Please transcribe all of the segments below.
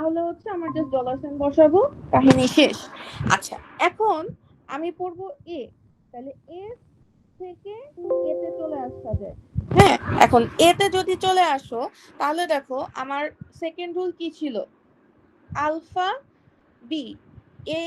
তাহলে হচ্ছে আমার জাস্ট ডলার সাইন বসাবো, কাহিনী শেষ। আচ্ছা, এখন আমি পড়বো এ, তাহলে এ থেকে এতে চলে আসা যায়। হ্যাঁ, এখন এতে যদি চলে আসো তাহলে দেখো আমার সেকেন্ড রুল কি ছিল, alpha B, a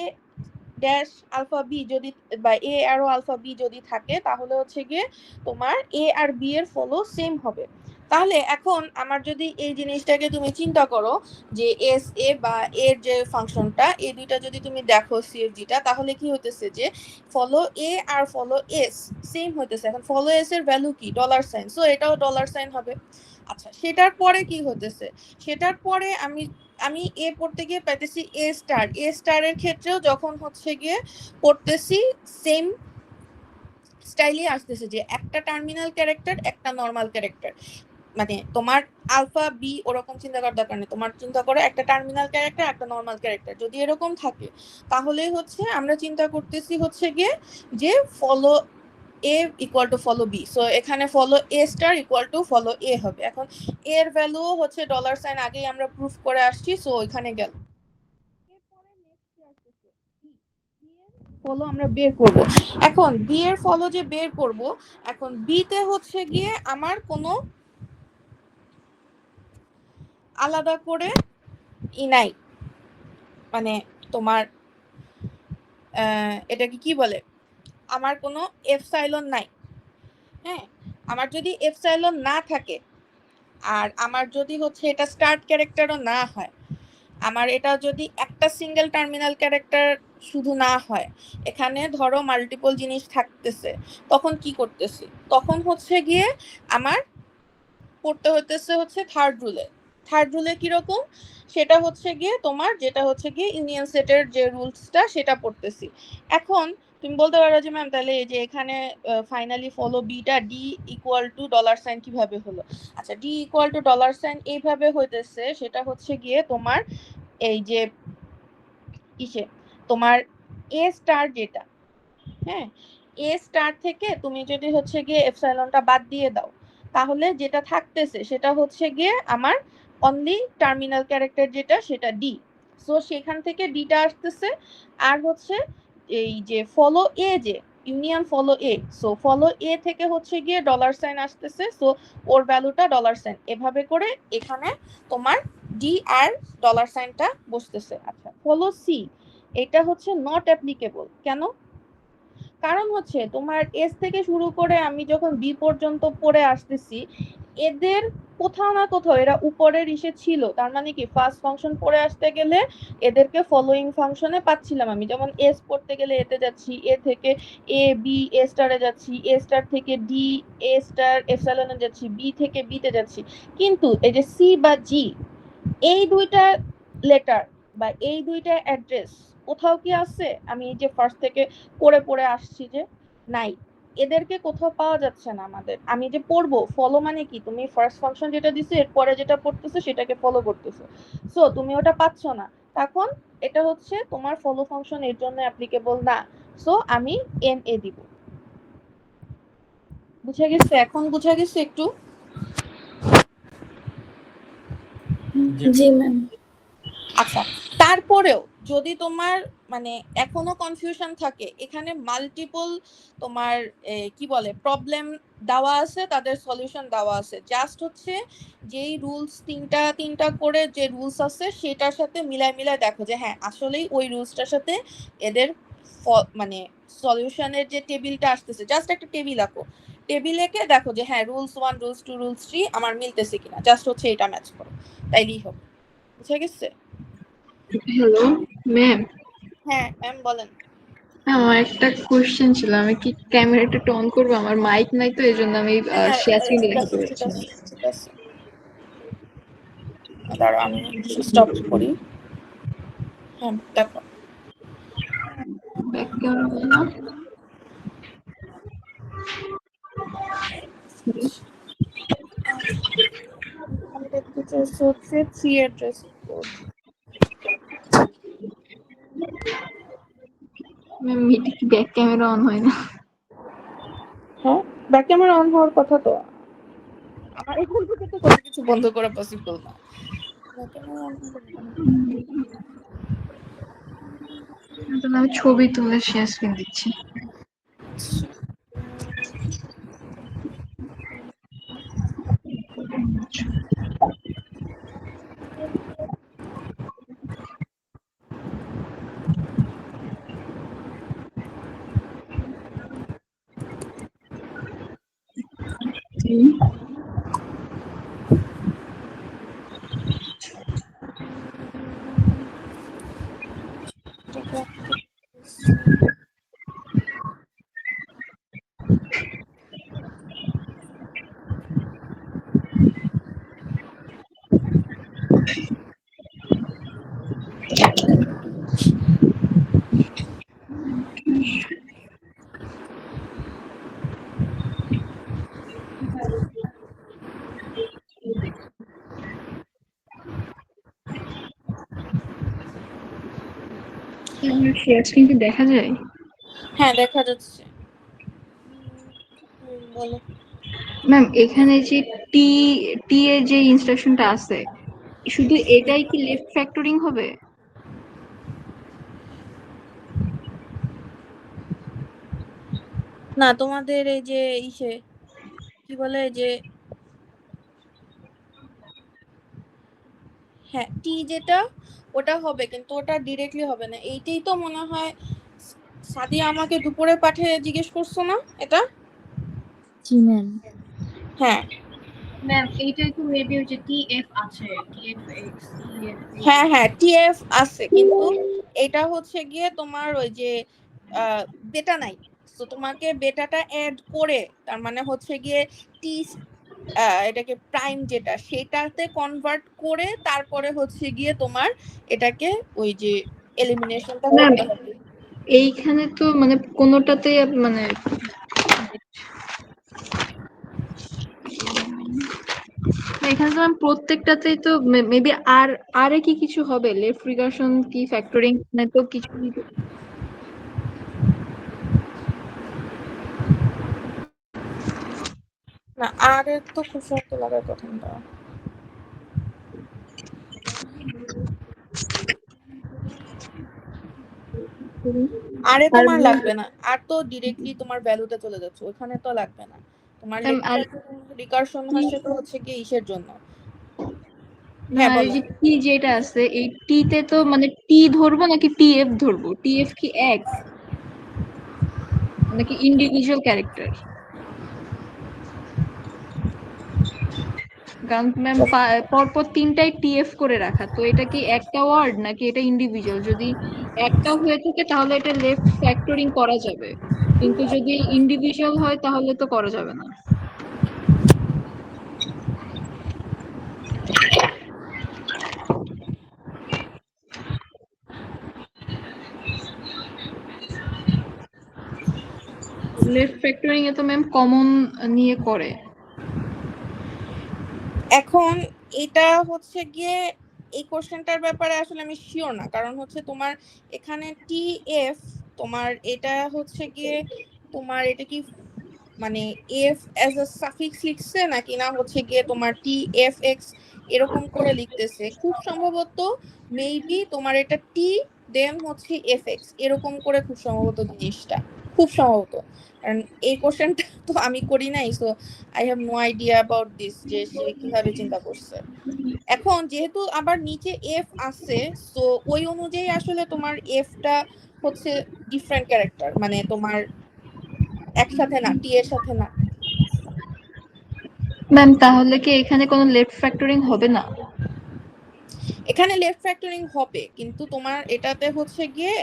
dash alpha B যদি বা এ আরো আলফা বি যদি থাকে তাহলে হচ্ছে গিয়ে তোমার এ আর বি এর ফলো সেম হবে। তাহলে এখন আমার যদি এই জিনিসটাকে তুমি চিন্তা করো যে এস এ বা এর যে ফাংশনটা এই দুইটা যদি তুমি দেখো সিএফজিটা, তাহলে কি হইতেছে যে ফলো এ আর ফলো এস সেম হইতেছে। এখন ফলো এস এর ভ্যালু কি, ডলার সাইন, সো এটাও ডলার সাইন হবে। আচ্ছা, সেটার পরে কি হতেছে, সেটার পরে আমি আমি এ পড়তে গিয়ে পাইতেছি এ স্টার, এ স্টারের ক্ষেত্রেও যখন হচ্ছে গিয়ে পড়তেছি সেম স্টাইলই আসতেছে যে একটা টার্মিনাল ক্যারেক্টার একটা নর্মাল ক্যারেক্টার, মানে তোমার আলফা বি ওরকম চিন্তা করার দরকার নেই, তোমার চিন্তা করো একটা টার্মিনাল ক্যারেক্টার একটা নর্মাল ক্যারেক্টার যদি এরকম থাকে তাহলে হচ্ছে আমরা চিন্তা করতেছি হচ্ছে গিয়ে যে follow A equal to follow B, so এখানে follow A star equal to follow A হবে। এখন এর ভ্যালু হচ্ছে ডলার সাইন, আগেই আমরা প্রুফ করে আসছি, সো এখানে গেল। ফলো আমরা বের করব। এখন বি এর ফলো যে বের করব, এখন বি তে হচ্ছে গিয়ে আমার কোনো আলাদা করে ই নাই, মানে তোমার এটাকে কি বলে, আমার কোনো এফসাইলন নাই। হ্যাঁ, আমার যদি এফসাইলন না থাকে আর আমার যদি হচ্ছে এটা স্টার্ট ক্যারেক্টারও না হয়, আমার এটা যদি একটা সিঙ্গেল টার্মিনাল ক্যারেক্টার শুধু না হয়, এখানে ধরো মাল্টিপল জিনিস থাকতেছে, তখন কি করতেছি, তখন হচ্ছে গিয়ে আমার পড়তে হতেছে হচ্ছে থার্ড রুলে। থার্ড রুলে কিরকম, সেটা হচ্ছে গিয়ে তোমার যেটা হচ্ছে গিয়ে ইউনিয়ন সেটের যে রুলসটা সেটা পড়তেছি। এখন তুমি বলতে পারো যে ম্যাম তাহলে এই যে এখানে finally follow beta D equal to dollar sign কিভাবে হলো। আচ্ছা, D equal to dollar sign এইভাবে হইতেছে, সেটা হচ্ছে গিয়ে তোমার এই যে কিসে তোমার এ স্টার যেটা, হ্যাঁ, এ স্টার থেকে তুমি যদি হচ্ছে গিয়ে এপসাইলনটা বাদ দিয়ে দাও তাহলে যেটা থাকতেছে সেটা হচ্ছে গিয়ে আমার অনলি টার্মিনাল ক্যারেক্টার যেটা সেটা ডি, সো সেখান থেকে ডিটা আসতেছে। আর হচ্ছে এই যে ফলো এ যে ইউনিয়ন ফলো এ, সো ফলো এ থেকে হচ্ছে গিয়ে ডলার সাইন আসতেছে, সো ওর ভ্যালুটা ডলার সাইন, এভাবে করে এখানে তোমার ডি আর ডলার সাইনটা বসতেছে। আচ্ছা, ফলো সি, এটা হচ্ছে নট অ্যাপ্লিকেবল, কেন, কারণ হচ্ছে তোমার এস থেকে শুরু করে আমি যখন বি পর্যন্ত পড়ে আসতেছি এদের কোথাও না কোথাও এরা উপরের ইসে ছিল, তার মানে কি ফার্স্ট ফাংশন পড়ে আসতে গেলে এদেরকে ফলোইং ফাংশনে পাচ্ছিলাম আমি, যেমন এস পড়তে গেলে এতে যাচ্ছি, এ থেকে এ বি এ স্টারে যাচ্ছি, এ স্টার থেকে ডি এ স্টার এপসাইলনে যাচ্ছি, বি থেকে বিতে যাচ্ছি। কিন্তু এই যে সি বা জি এই দুইটা লেটার বা এই দুইটা অ্যাড্রেস কোথাও কি আছে, আমি এই যে ফার্স্ট থেকে পড়ে পড়ে আসছি যে নাই, এদেরকে কোথাও পাওয়া যাচ্ছে না আমাদের। আমি যে পড়বো ফলো মানে কি, তুমি ফার্স্ট ফাংশন যেটা দিছো এরপরে যেটা পড়তেছো সেটাকে ফলো করতেছো, সো তুমি ওটা পাচ্ছ না, তখন এটা হচ্ছে তোমার ফলো ফাংশন এর জন্য অ্যাপ্লিকেবল না, সো আমি এন এ দিব। বুঝা গেছে, এখন বুঝা গেছে একটু? জি ম্যাম। আচ্ছা, তারপরেও যদি তোমার মানে এখনো কনফিউশন থাকে, এখানে মাল্টিপল তোমার কি বলে প্রবলেম দেওয়া আছে, তাদের সলিউশন দেওয়া আছে, জাস্ট হচ্ছে যেই রুলস তিনটা তিনটা করে যে রুলস আছে সেটার সাথে মিলাই মিলাই দেখো যে হ্যাঁ আসলেই ওই রুলসটার সাথে এদের মানে সলিউশনের যে টেবিলটা আসতেছে, জাস্ট একটা টেবিল আঁকো, টেবিল এঁকে দেখো যে হ্যাঁ রুলস 1 রুলস 2 রুলস 3 আমার মিলতেছে কিনা, জাস্ট হচ্ছে এটা ম্যাচ করো, তাইলেই হবে। বুঝে গেছে? Hello ma'am. হ্যাঁ ম্যাম বলেন। আমার একটা কোশ্চেন ছিল, আমি কি ক্যামেরাটা একটু অন করবো? আমার মাইক নাই তো এই জন্য আমি হ্যাঁ হ্যাঁ শেয়ার স্ক্রিন ঠিক দেখাতে আছে ঠিক পারছি না। আছে ঠিক আছে, দাঁড়াও আমি স্টপ করি। হ্যাঁ দেখো, ব্যাক ক্যামেরা না? আমি দেখতে চাইছি হচ্ছে থ্রি অ্যাড্রেস কোড। ম্যাম এটা কি ব্যাক ক্যামেরা অন হয় না? হ্যাঁ, ব্যাক ক্যামেরা অন হওয়ার কথা তো, আমার এখান থেকে তো কোনো কিছু বন্ধ করা পসিবল না। তাহলে আমি ছবি তুলে শেয়ার স্ক্রিন দিচ্ছি। আমার শেয়ার স্ক্রিন কি দেখা যায়? হ্যাঁ দেখা যাচ্ছে। বলো। ম্যাম এখানে যে টি টি এর যে ইনস্ট্রাকশনটা আছে, শুধু এটাই কি লেফট ফ্যাক্টরিং হবে? না তোমাদের এই যে ইসে কি বলে যে হ্যাঁ টি যেটা ওটা হবে, কিন্তু ওটা ডিরেক্টলি হবে না। এইটাই তো মনে হয় সাদিয়া আমাকে দুপুরে পাঠিয়ে জিজ্ঞেস করছো না এটা? জি ম্যাম। হ্যাঁ ম্যাম এইটাই তো মেবি ওই যে টিএফ আছে, টিএফএক্স, টিএফ। হ্যাঁ হ্যাঁ টিএফ আছে, কিন্তু এটা হচ্ছে গিয়ে তোমার ওই যে বেটা নাই। তো তোমাকে বেটাটা অ্যাড করে, তার মানে হচ্ছে গিয়ে টি এটাকে প্রাইম যেটা সেটাতে কনভার্ট করে তারপরে হচ্ছে গিয়ে তোমার এটাকে ওই যে এলিমিনেশনটা ম্যাম করতে হবে। এইখানে তো মানে কোনোটাতে মানে এখানে তো ম্যাম প্রত্যেকটাতেই তো মেবি আর আরে কি কিছু হবে, লেফট রিকার্শন কি ফ্যাক্টরিং মানে তো কিছু। না আর এর তো খুব শক্ত লাগার কথা না। আরে আর তোমার লাগবে না, আর তো ডিরেক্টলি তোমার ভ্যালুতে চলে যাচ্ছে, ওখানে তো লাগবে না। তোমার ম্যাম লেফট আর রিকার্শন টি হচ্ছে তো হচ্ছে কি ইসের জন্য। ম্যাম হ্যাঁ আর এই বলো। যে টি যেটা আছে এই টি তে তো মানে টি ধরবো নাকি টিএফ ধরবো? টিএফ কি এক্স নাকি ইন্ডিভিজুয়াল ক্যারেক্টার? কারণ ম্যাম পরপর তিনটাই টিএফ করে রাখা, তো এটা কি একটা ওয়ার্ড নাকি এটা ইন্ডিভিজুয়াল? যদি একটা হয়ে থাকে তাহলে এটা লেফট ফ্যাক্টরিং করা যাবে, কিন্তু যদি ইন্ডিভিজুয়াল হয় তাহলে তো করা যাবে না। লেফট ফ্যাক্টরিং এ তো ম্যাম কমন নিয়ে করে। এখন এটা হচ্ছে গিয়ে এই কোশ্চেনটার ব্যাপারে আসলে আমি শিওর না, কারণ হচ্ছে তোমার এখানে টি এফ তোমার এটা হচ্ছে গিয়ে তোমার এটা কি মানে এফ অ্যাজ আ সাফিক্স লিখছে নাকি না হচ্ছে গিয়ে তোমার টি এফ এক্স এরকম করে লিখতেছে। খুব সম্ভবত মেবি তোমার এটা টি দেন হচ্ছে এফ এক্স এরকম করে খুব সম্ভবত জিনিসটা, খুব সম্ভবত। কারণ এই কোশ্চেনটা তো আমি করি নাই, so I have no idea about this যে সে কিভাবে চিন্তা করছে। এখন যেহেতু আবার নিচে এফ আছে, সো ওই অনুযায়ী আসলে তোমার এফটা হচ্ছে ডিফারেন্ট ক্যারেক্টার, মানে তোমার একসাথে না, টি এর সাথে না। ম্যাম তাহলে কি এখানে কোনো লেফট ফ্যাক্টরিং হবে না? এখানে লেফট ফ্যাক্টরিং হবে, কিন্তু তোমার এটাতে হচ্ছে গিয়ে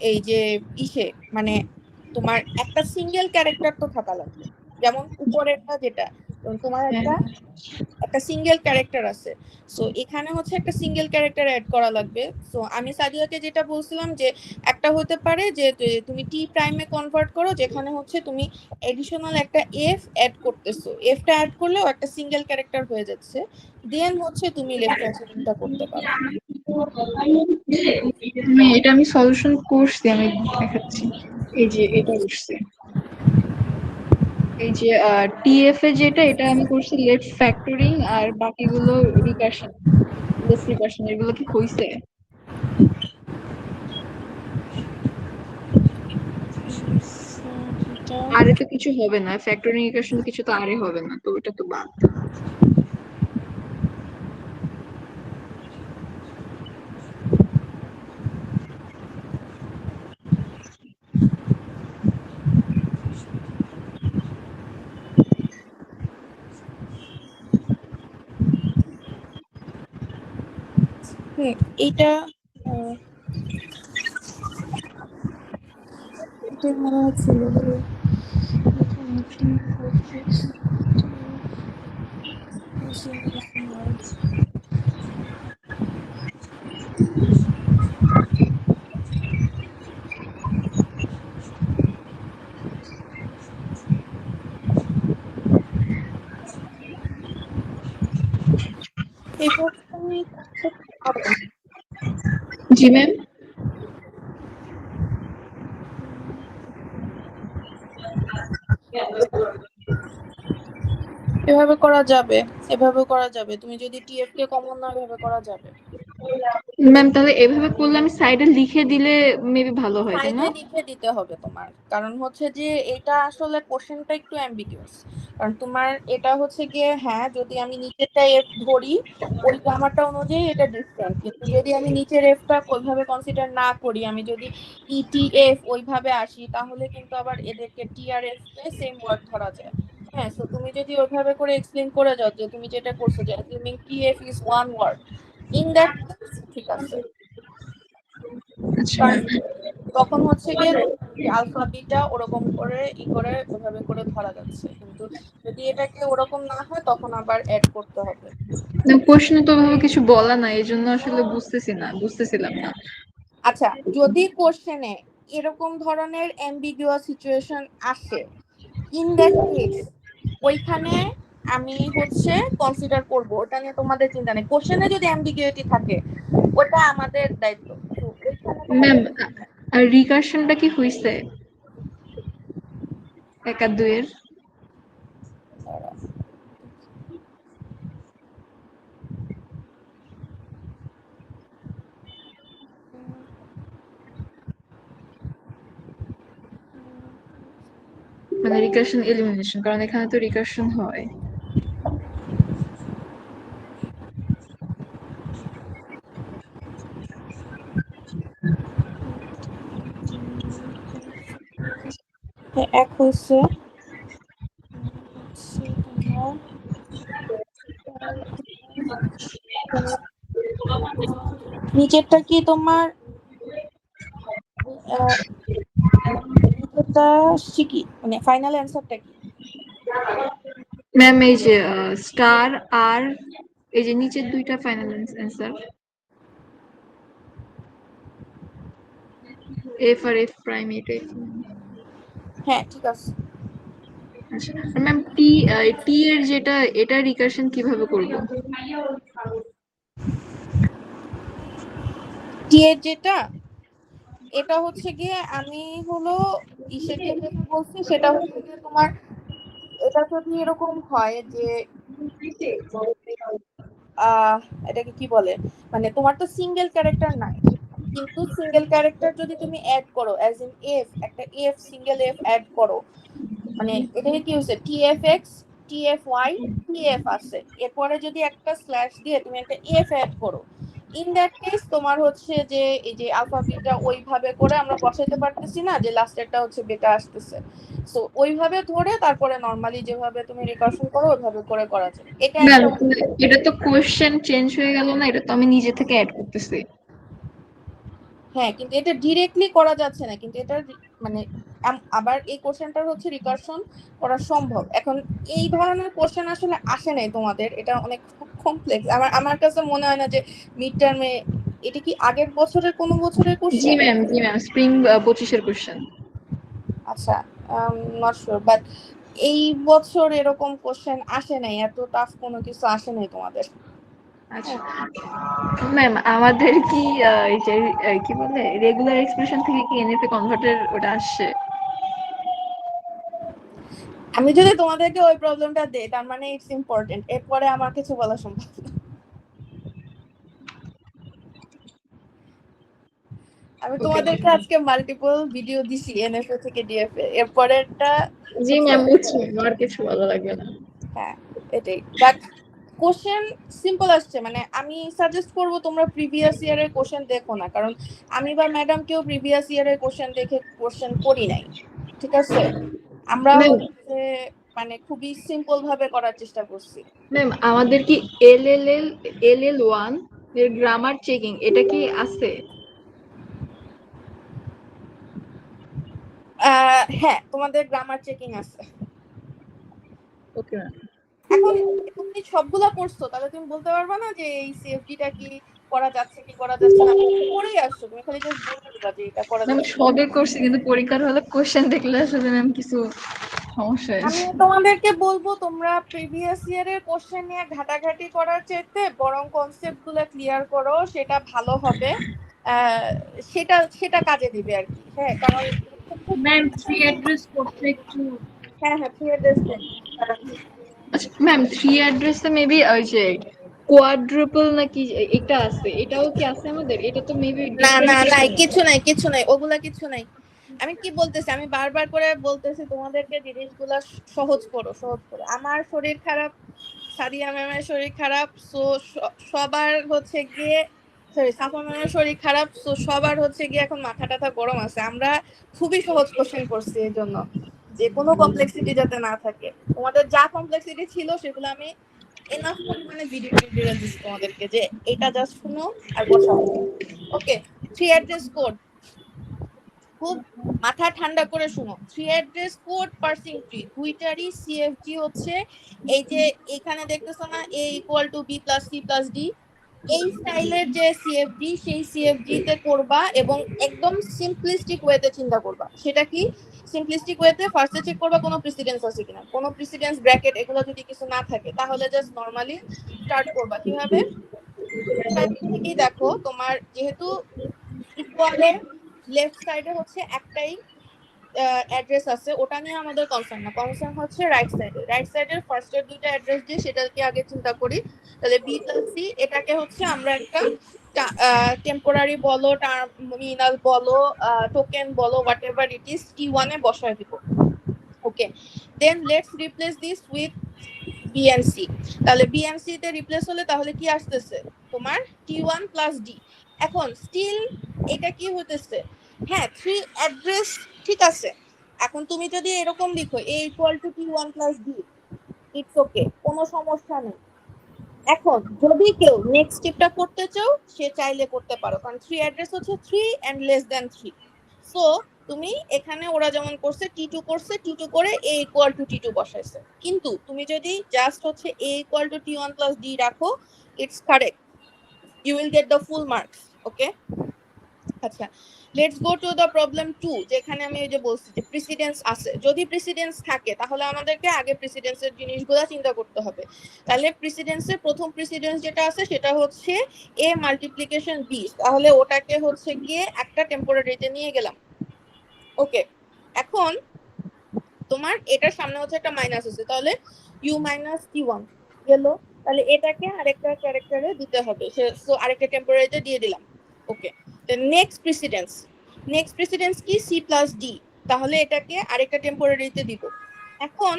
এই যে ইসে মানে তোমার একটা সিঙ্গেল ক্যারেক্টার তো থাকা লাগবে। যেমন উপরেরটা যেটা তোমার হ্যাঁ একটা একটা সিঙ্গেল ক্যারেক্টার আছে, সো এখানে হচ্ছে একটা সিঙ্গেল ক্যারেক্টার অ্যাড করা লাগবে। সো আমি সাদিয়াকে যেটা বলছিলাম যে একটা হতে পারে যে তুমি টি প্রাইমে কনভার্ট করো, যেখানে হচ্ছে তুমি এডিশনাল একটা এফ অ্যাড করতেছো, এফটা অ্যাড করলেও একটা সিঙ্গেল ক্যারেক্টার হয়ে যাচ্ছে, দেন হচ্ছে তুমি লেফট ট্রান্সলেশনটা করতে পারো। এটা আমি সলিউশন করছি, আমি দেখাচ্ছি। এই যে এটা করছি। এই যে টিএফ এ যেটা, এটা আমি করছি লেফট ফ্যাক্টরিং, আর বাকিগুলো রিকার্শন, লেফট রিকার্শন, এগুলো কি হইছে? আরে তো কিছু হবে না, ফ্যাক্টরিং রিকার্শন কিছু তো আরে হবে না, তো ওটা তো বাদ। এইটা এটা মনে হচ্ছিল এবার তুমি করতে পারো। জি ম্যাম। এভাবে করা যাবে, এভাবে করা যাবে, তুমি যদি টিএফ কে কমন নাও এভাবে করা যাবে। ম্যাম তাহলে এভাবে করলে আমি সাইডে লিখে দিলে মেবি ভালো হয়, তাই সাইডে না? লিখে দিতে হবে তোমার, কারণ হচ্ছে যে এটা আসলে কোশ্চেনটা একটু অ্যাম্বিগুয়াস। কারণ তোমার এটা হচ্ছে গিয়ে, হ্যাঁ যদি আমি নিচেরটা এফ ধরি ওই গ্রামারটা অনুযায়ী এটা ডিফারেন্ট, কিন্তু যদি আমি নিচের এফটা ওইভাবে কনসিডার না করি, আমি যদি ইটিএফ ওইভাবে আসি তাহলে কিন্তু আবার এদেরকে টিআরএফ কে সেম ওয়ার্ড ধরা যায়। হ্যাঁ, সো তুমি যদি ওইভাবে করে এক্সপ্লেইন করে যাও যে তুমি যেটা করছো যে assuming TF is one word, in that ঠিক আছে। আচ্ছা কারণ ম্যাম। তখন হচ্ছে গিয়ে আলফা বিটা ওরকম করে করে ওইভাবে করে ধরা যাচ্ছে, কিন্তু যদি এটাকে ওরকম না হয় তখন আবার অ্যাড করতে হবে। প্রশ্ন তো ওভাবে কিছু বলা নাই, এই জন্য আসলে বুঝতেছিলাম না। আচ্ছা, যদি কোশ্চেনে এরকম ধরনের অ্যাম্বিগুয়াস সিচুয়েশন আসে, ইন দ্যাট কেস ওইখানে আমি হচ্ছে কনসিডার করব, ওটা নিয়ে তোমাদের চিন্তা নেই। কোশ্চেনে যদি অ্যাম্বিগুইটি থাকে ওটা আমাদের দায়িত্ব, তো ওইখানে ম্যাম তোমাদের আর রিকার্শনটা কি হইছে 1 আর 2 এর? মানে রিকার্শন এলিমিনেশন, কারণ এখানে তো রিকার্শন হয়। এক হয়েছে নিচেরটা কি তোমার নিচেরটা কি মানে ফাইনাল অ্যান্সারটা কি? ম্যাম এই যে স্টার আর এই যে নিচের দুইটা final answer, F R F prime, এটাই। হ্যাঁ ঠিক আছে। আচ্ছা ম্যাম টি, টি এর যেটা, এটা রিকার্শন কিভাবে করব? টি এর যেটা, এটা হচ্ছে গিয়ে আমি হলো ইসেকে যেটা বলছি সেটা হচ্ছে গিয়ে তোমার, এটা যদি এরকম হয় যে আহ এটাকে কি বলে, মানে তোমার তো সিঙ্গেল ক্যারেক্টার নাই, কিন্তু সিঙ্গেল ক্যারেক্টার যদি তুমি অ্যাড করো অ্যাজ ইন এফ, একটা এফ সিঙ্গেল এফ অ্যাড করো, মানে এটাকে কি হচ্ছে TF X TF Y TF আছে, এরপরে যদি একটা স্ল্যাশ দিয়ে তুমি একটা এফ অ্যাড করো, ইন দ্যাট কেস তোমার হচ্ছে যে এই যে আলফা বিটা ওইভাবে করে আমরা বসাইতে পারতেছি না, যে লাস্টেরটা হচ্ছে বেটা আসতেছে, সো ওইভাবে ধরে তারপরে নর্মালি যেভাবে তুমি রিকার্শন করো ওইভাবে করে করা যায়, এটা ম্যাম একটা। এটা তো কোশ্চেন চেঞ্জ হয়ে গেল না, এটা তো আমি নিজে থেকে অ্যাড করতেছি। হ্যাঁ কিন্তু এটা ডিরেক্টলি করা যাচ্ছে না, কিন্তু এটা মানে আবার এই কোশ্চেনটার হচ্ছে রিকার্শন করা সম্ভব। এখন এই ধরনের কোশ্চেন আসলে আসে নাই তোমাদের, এটা অনেক কমপ্লেক্স, আমার আমার কাছে মনে হয় না যে মিড টার্মে। এটা কি আগের বছরের কোনো বছরের জি কোশ্চেন? ম্যাম, জি ম্যাম, স্প্রিং 25-এর কোশ্চেন। আচ্ছা, নট শিওর, বাট এই বছর এরকম কোশ্চেন আসে নাই, এত টাফ কোনো কিছু আসে নাই তোমাদের। আচ্ছা ম্যাম, আমাদের কি এই যে কি বলে রেগুলার এক্সপ্রেশন থেকে কি এনএফএ কনভার্টার ওটা আসছে? আমি যদি তোমাদেরকে ওই প্রবলেমটা দেই তার মানে ইটস ইম্পর্টেন্ট, এরপরে আমার কিছু বলা সম্ভব না। আমি তোমাদেরকে আজকে মাল্টিপল ভিডিও দিছি এনএফএ থেকে ডিএফএ, এরপরেরটা জি ম্যাম বুঝছি, আমার কিছু ভালো লাগবে না। হ্যাঁ এটাই, বাট কোশ্চেন সিম্পল আসছে, মানে আমি সাজেস্ট করব তোমরা প্রিভিয়াস ইয়ারের কোশ্চেন দেখো না, কারণ আমি বা ম্যাডাম কেউ প্রিভিয়াস ইয়ারের কোশ্চেন দেখে কোশ্চেন করি নাই, ঠিক আছে? আমরা ম্যাম হচ্ছে মানে খুবই সিম্পল ভাবে করার চেষ্টা করছি। ম্যাম আমাদের কি LL1 এর গ্রামার চেকিং এটা কি আছে? হ্যাঁ তোমাদের গ্রামার চেকিং আছে। Okay ma'am. এখন তুমি সবগুলা পড়ছো, তাহলে তুমি বলতে পারবে না যে এই সিএফডিটা কি করা যাচ্ছে কি করা যাচ্ছে না, পড়েই আসছো, তুমি খালি জাস্ট বলে দিবা যে এটা করা ম্যাম যাচ্ছে। সবে করছি, কিন্তু পরীক্ষার হলে কোশ্চেন দেখলে আসলে ম্যাম কিছু সমস্যা আমি হয়েছে। তোমাদেরকে বলবো তোমরা প্রিভিয়াস ইয়ারের কোশ্চেন নিয়ে ঘাটাঘাটি করার চাইতে বরং কনসেপ্ট গুলো ক্লিয়ার করো, সেটা ভালো হবে। সেটা সেটা কাজে দিবে আর কি। হ্যাঁ কারণ ম্যাম ফ্রি অ্যাড্রেস করতে একটু হ্যাঁ হ্যাঁ ফ্রি অ্যাড্রেস। আচ্ছা ম্যাম 3 অ্যাড্রেসে মেবি ওই যে কোয়াড্রুপল নাকি এটা আছে, এটাও কি আছে আমাদের? এটা তো মেবি না না ডিফারেন্ট কিছু নাই, না। কিছু নাই, কিছু নাই, ওগুলা কিছু নাই। আমি কি বলতেছি, আমি বারবার করে বলতেছি তোমাদেরকে জিনিসগুলা সহজ করো, সহজ করো। আমার শরীর খারাপ, সাদিয়া ম্যামের শরীর খারাপ, সো সবার হচ্ছে গিয়ে, সরি সাফা ম্যামের শরীর খারাপ, সো সবার হচ্ছে গিয়ে এখন মাথা টাথা গরম আছে। আমরা খুবই সহজ কোশ্চেন করছি এই জন্য, যে কোনো কমপ্লেক্সিটি যাতে না থাকে। তোমাদের যা কমপ্লেক্সিটি ছিল সেগুলো আমি এনাফ পরিমাণে ভিডিও টিউটোরিয়াল দিচ্ছি তোমাদেরকে, যে এটা জাস্ট শুনো আর বসাও। ওকে, থ্রি অ্যাড্রেস কোড খুব মাথা ঠান্ডা করে শুনো। Three address code parsing tree দুইটারই সিএফজি হচ্ছে এই যে এখানে দেখতেছো না, A equal to B plus C plus D, এই স্টাইলের যে সিএফজি সেই সিএফজি তে করবা, এবং একদম সিম্পলিস্টিক ওয়েতে চিন্তা করবা। সেটা কি? সিম্পলিস্টিক ওয়েতে ফার্স্টে চেক করবা কোনো প্রিসিডেন্স আছে কিনা, কোনো প্রিসিডেন্স ব্র্যাকেট এগুলো যদি কিছু না থাকে তাহলে জাস্ট নরমালি স্টার্ট করবা। কিভাবে? থেকেই দেখো তোমার যেহেতু ইকুয়ালের লেফট সাইডে হচ্ছে একটাই অ্যাড্রেস আছে, ওটা নিয়ে আমাদের কনসার্ন না, কনসার্ন হচ্ছে রাইট সাইডে। রাইট সাইডের ফার্স্টের দুইটা অ্যাড্রেস দিয়ে সেটাকে আগে চিন্তা করি। তাহলে বি প্লাস সি এটাকে হচ্ছে আমরা একটা টেম্পোরারি বলো, টার্মিনাল বলো, টোকেন বলো, whatever it is, T1 এ বসায় দিব। Okay, then let's replace this with BNC. তাহলে বিএনসি তে রিপ্লেস হলে তাহলে কি আসতেছে তোমার T1 প্লাস ডি। এখন স্টিল এটা কি হতেছে, হ্যাঁ থ্রি অ্যাড্রেস, ঠিক আছে। এখন তুমি যদি এরকম লিখো a equal to T1 plus D, it's okay, কোনো সমস্যা নেই। এখন যদি কেউ নেক্সট স্টেপটা করতে চাও সে চাইলে করতে পারো, কারণ থ্রি অ্যাড্রেস হচ্ছে 3 এন্ড লেস দ্যান 3। সো তুমি এখানে ওরা যেমন করছে T2 করছে, T2 করে a ইকুয়াল টু T2 বসাইছে। কিন্তু তুমি যদি জাস্ট হচ্ছে a equal to T1 plus d রাখো, it's correct, you will get the full marks. Okay, আচ্ছা let's go to the problem 2, যেখানে আমি এই যে বলছি যে প্রিসিডেন্স আছে। যদি প্রিসিডেন্স থাকে তাহলে আমাদেরকে আগে প্রিসিডেন্সের জিনিসগুলো চিন্তা করতে হবে। তাহলে প্রিসিডেন্সের প্রথম প্রিসিডেন্স যেটা আছে সেটা হচ্ছে a মাল্টিপ্লিকেশন b, তাহলে ওটাকে হচ্ছে গিয়ে একটা টেম্পোরারিতে নিয়ে গেলাম। ওকে, এখন তোমার এটার সামনে হচ্ছে একটা মাইনাস আছে, তাহলে u মাইনাস T1 গেল, তাহলে এটাকে আরেকটা ক্যারেক্টারে দিতে হবে, সো আরেকটা টেম্পোরারিতে দিয়ে দিলাম। ওকে, নেক্সট প্রিসিডেন্স, নেক্সট প্রিসিডেন্স কি c প্লাস d, তাহলে এটাকে আরেকটা টেম্পোরারিতে দিব। এখন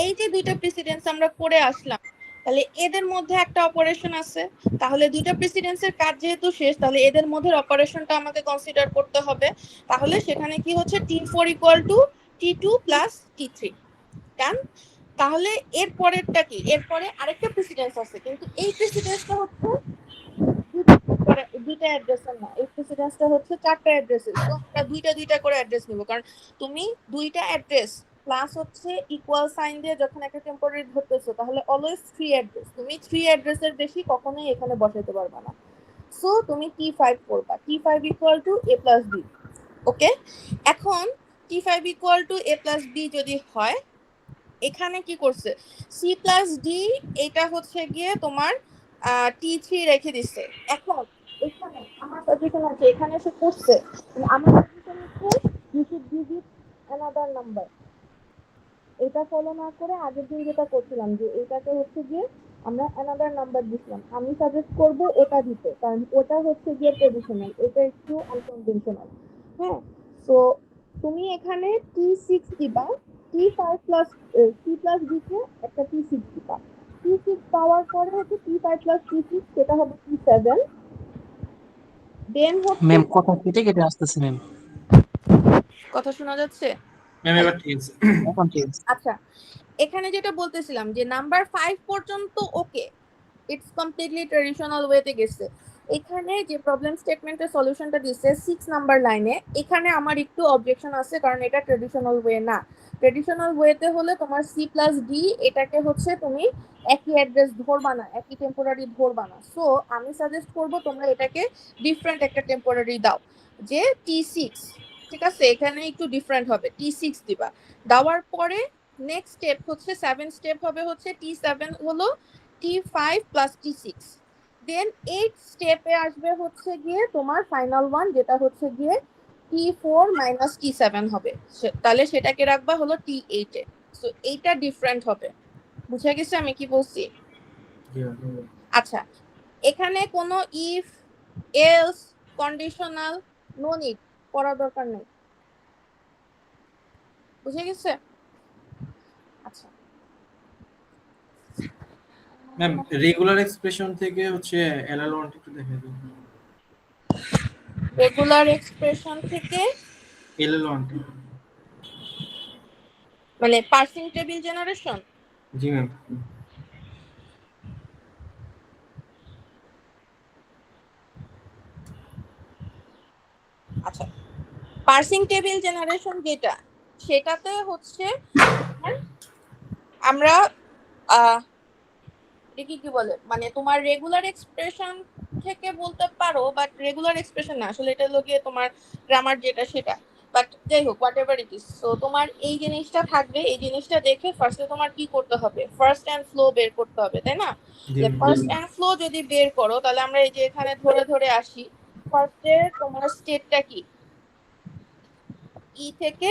এই যে দুইটা প্রিসিডেন্স আমরা করে আসলাম, তাহলে এদের মধ্যে একটা অপারেশন আছে, তাহলে দুইটা প্রিসিডেন্সের কাজ যেহেতু শেষ, তাহলে এদের মধ্যে অপারেশনটা আমাকে কনসিডার করতে হবে। তাহলে সেখানে কি হচ্ছে T4 equal to T2 plus T3, ডান। তাহলে এর পরেরটা কি, এরপরে আরেকটা প্রেসিডেন্স আছে, কিন্তু এই প্রেসিডেন্সটা হচ্ছে দুইটা অ্যাড্রেসের না, এই প্রেসিডেন্সটা হচ্ছে চারটা অ্যাড্রেসের। তো আমরা দুইটা দুইটা করে অ্যাড্রেস নিব, কারণ তুমি দুইটা অ্যাড্রেস প্লাস হচ্ছে ইকুয়াল সাইন দিয়ে যখন একটা টেম্পোরারি ধরতেছো, তাহলে অলওয়েজ থ্রি অ্যাড্রেস, তুমি থ্রি অ্যাড্রেসের বেশি কখনোই এখানে বসাতে পারবে না। সো তুমি T5 করবা, T5 equal to a plus b। ওকে, এখন T5 equal to a plus b যদি হয়, এখানে কি করছে c প্লাস d, এটা হচ্ছে গিয়ে তোমার T3 রেখে দিচ্ছে। এখন এখানে আমার সাজেশন আছে, এখানে এসে করছে, আমার সাজেশন হচ্ছে you should give it another number, এটা ফলো না করে আগের দিন যেটা করছিলাম যে এটাকে হচ্ছে গিয়ে আমরা অ্যানাদার নাম্বার দিছিলাম, আমি সাজেস্ট করব ওটা দিতে, কারণ ওটা হচ্ছে গিয়ে ট্রেডিশনাল, এটা একটু আনকনভেনশনাল। হ্যাঁ, তো তুমি এখানে T6 দিবা, T5 প্লাস T+ দিতে একটা T6 দিবা, T6 পাওয়ার পরে হচ্ছে T5 প্লাস T6, সেটা হবে T7। দেন হচ্ছে ম্যাম কথা কেটে কেটে আসতেছে ম্যাম। কথা শোনা যাচ্ছে? ম্যাম এবার ঠিক আছে। এখন ঠিক আছে। আচ্ছা, এখানে যেটা বলতেছিলাম যে নাম্বার 5 পর্যন্ত ওকে, ইটস কমপ্লিটলি ট্রেডিশনাল ওয়েতে গেছে। এখানে যে প্রবলেম স্টেটমেন্টের সলিউশনটা দিচ্ছে 6 নাম্বার লাইনে, এখানে আমার একটু অবজেকশন আছে, কারণ এটা ট্রেডিশনাল ওয়ে না। ট্রেডিশনাল ওয়েতে হলে তোমার C+D এটাকে হচ্ছে তুমি একই অ্যাড্রেস ধরবা না, একই টেম্পোরারি ধরবা না। সো আমি সাজেস্ট করব তোমরা এটাকে ডিফারেন্ট একটা টেম্পোরারি দাও, যে T6, ঠিক আছে, এখানে একটু ডিফারেন্ট হবে, T6 দিবা। দেওয়ার পরে নেক্সট স্টেপ হচ্ছে 7 স্টেপ হবে হচ্ছে T7 হলো T5 প্লাস T6। দেন 8 স্টেপে আসবে হচ্ছে গিয়ে তোমার ফাইনাল ওয়ান, যেটা হচ্ছে গিয়ে T4 মাইনাস T7 হবে, তাহলে সেটাকে রাখবা হলো T8 এ। সো এইটা ডিফারেন্ট হবে, বুঝে গেছে আমি কি বলছি? আচ্ছা, এখানে কোনো if, else, conditional, no need পড়ার দরকার নেই, বুঝে গেছে? আচ্ছা, ম্যাম রেগুলার এক্সপ্রেশন থেকে হচ্ছে LL1 একটু দেখাই দিন। রেগুলার এক্সপ্রেশন থেকে LL1 মানে পার্সিং টেবিল জেনারেশন। জি ম্যাম। আচ্ছা, পার্সিং টেবিল জেনারেশন যেটা, সেটাতে হচ্ছে আমরা কি কি বলে, মানে তোমার রেগুলার এক্সপ্রেশন থেকে বলতে পারো, বাট রেগুলার এক্সপ্রেশন না, আসলে এটা হলো গিয়ে তোমার গ্রামার যেটা সেটা, বাট যাই হোক হোয়াট এভার ইট ইজ। তো তোমার এই জিনিসটা থাকবে, এই জিনিসটা দেখে ফার্স্টে তোমার কি করতে হবে, ফার্স্ট অ্যান্ড ফ্লো বের করতে হবে, তাই না? যে ফার্স্ট অ্যান্ড ফ্লো যদি বের করো, তাহলে আমরা এই যে এখানে ধরে ধরে আসি, ফার্স্টে তোমার স্টেটটা কি, ই থেকে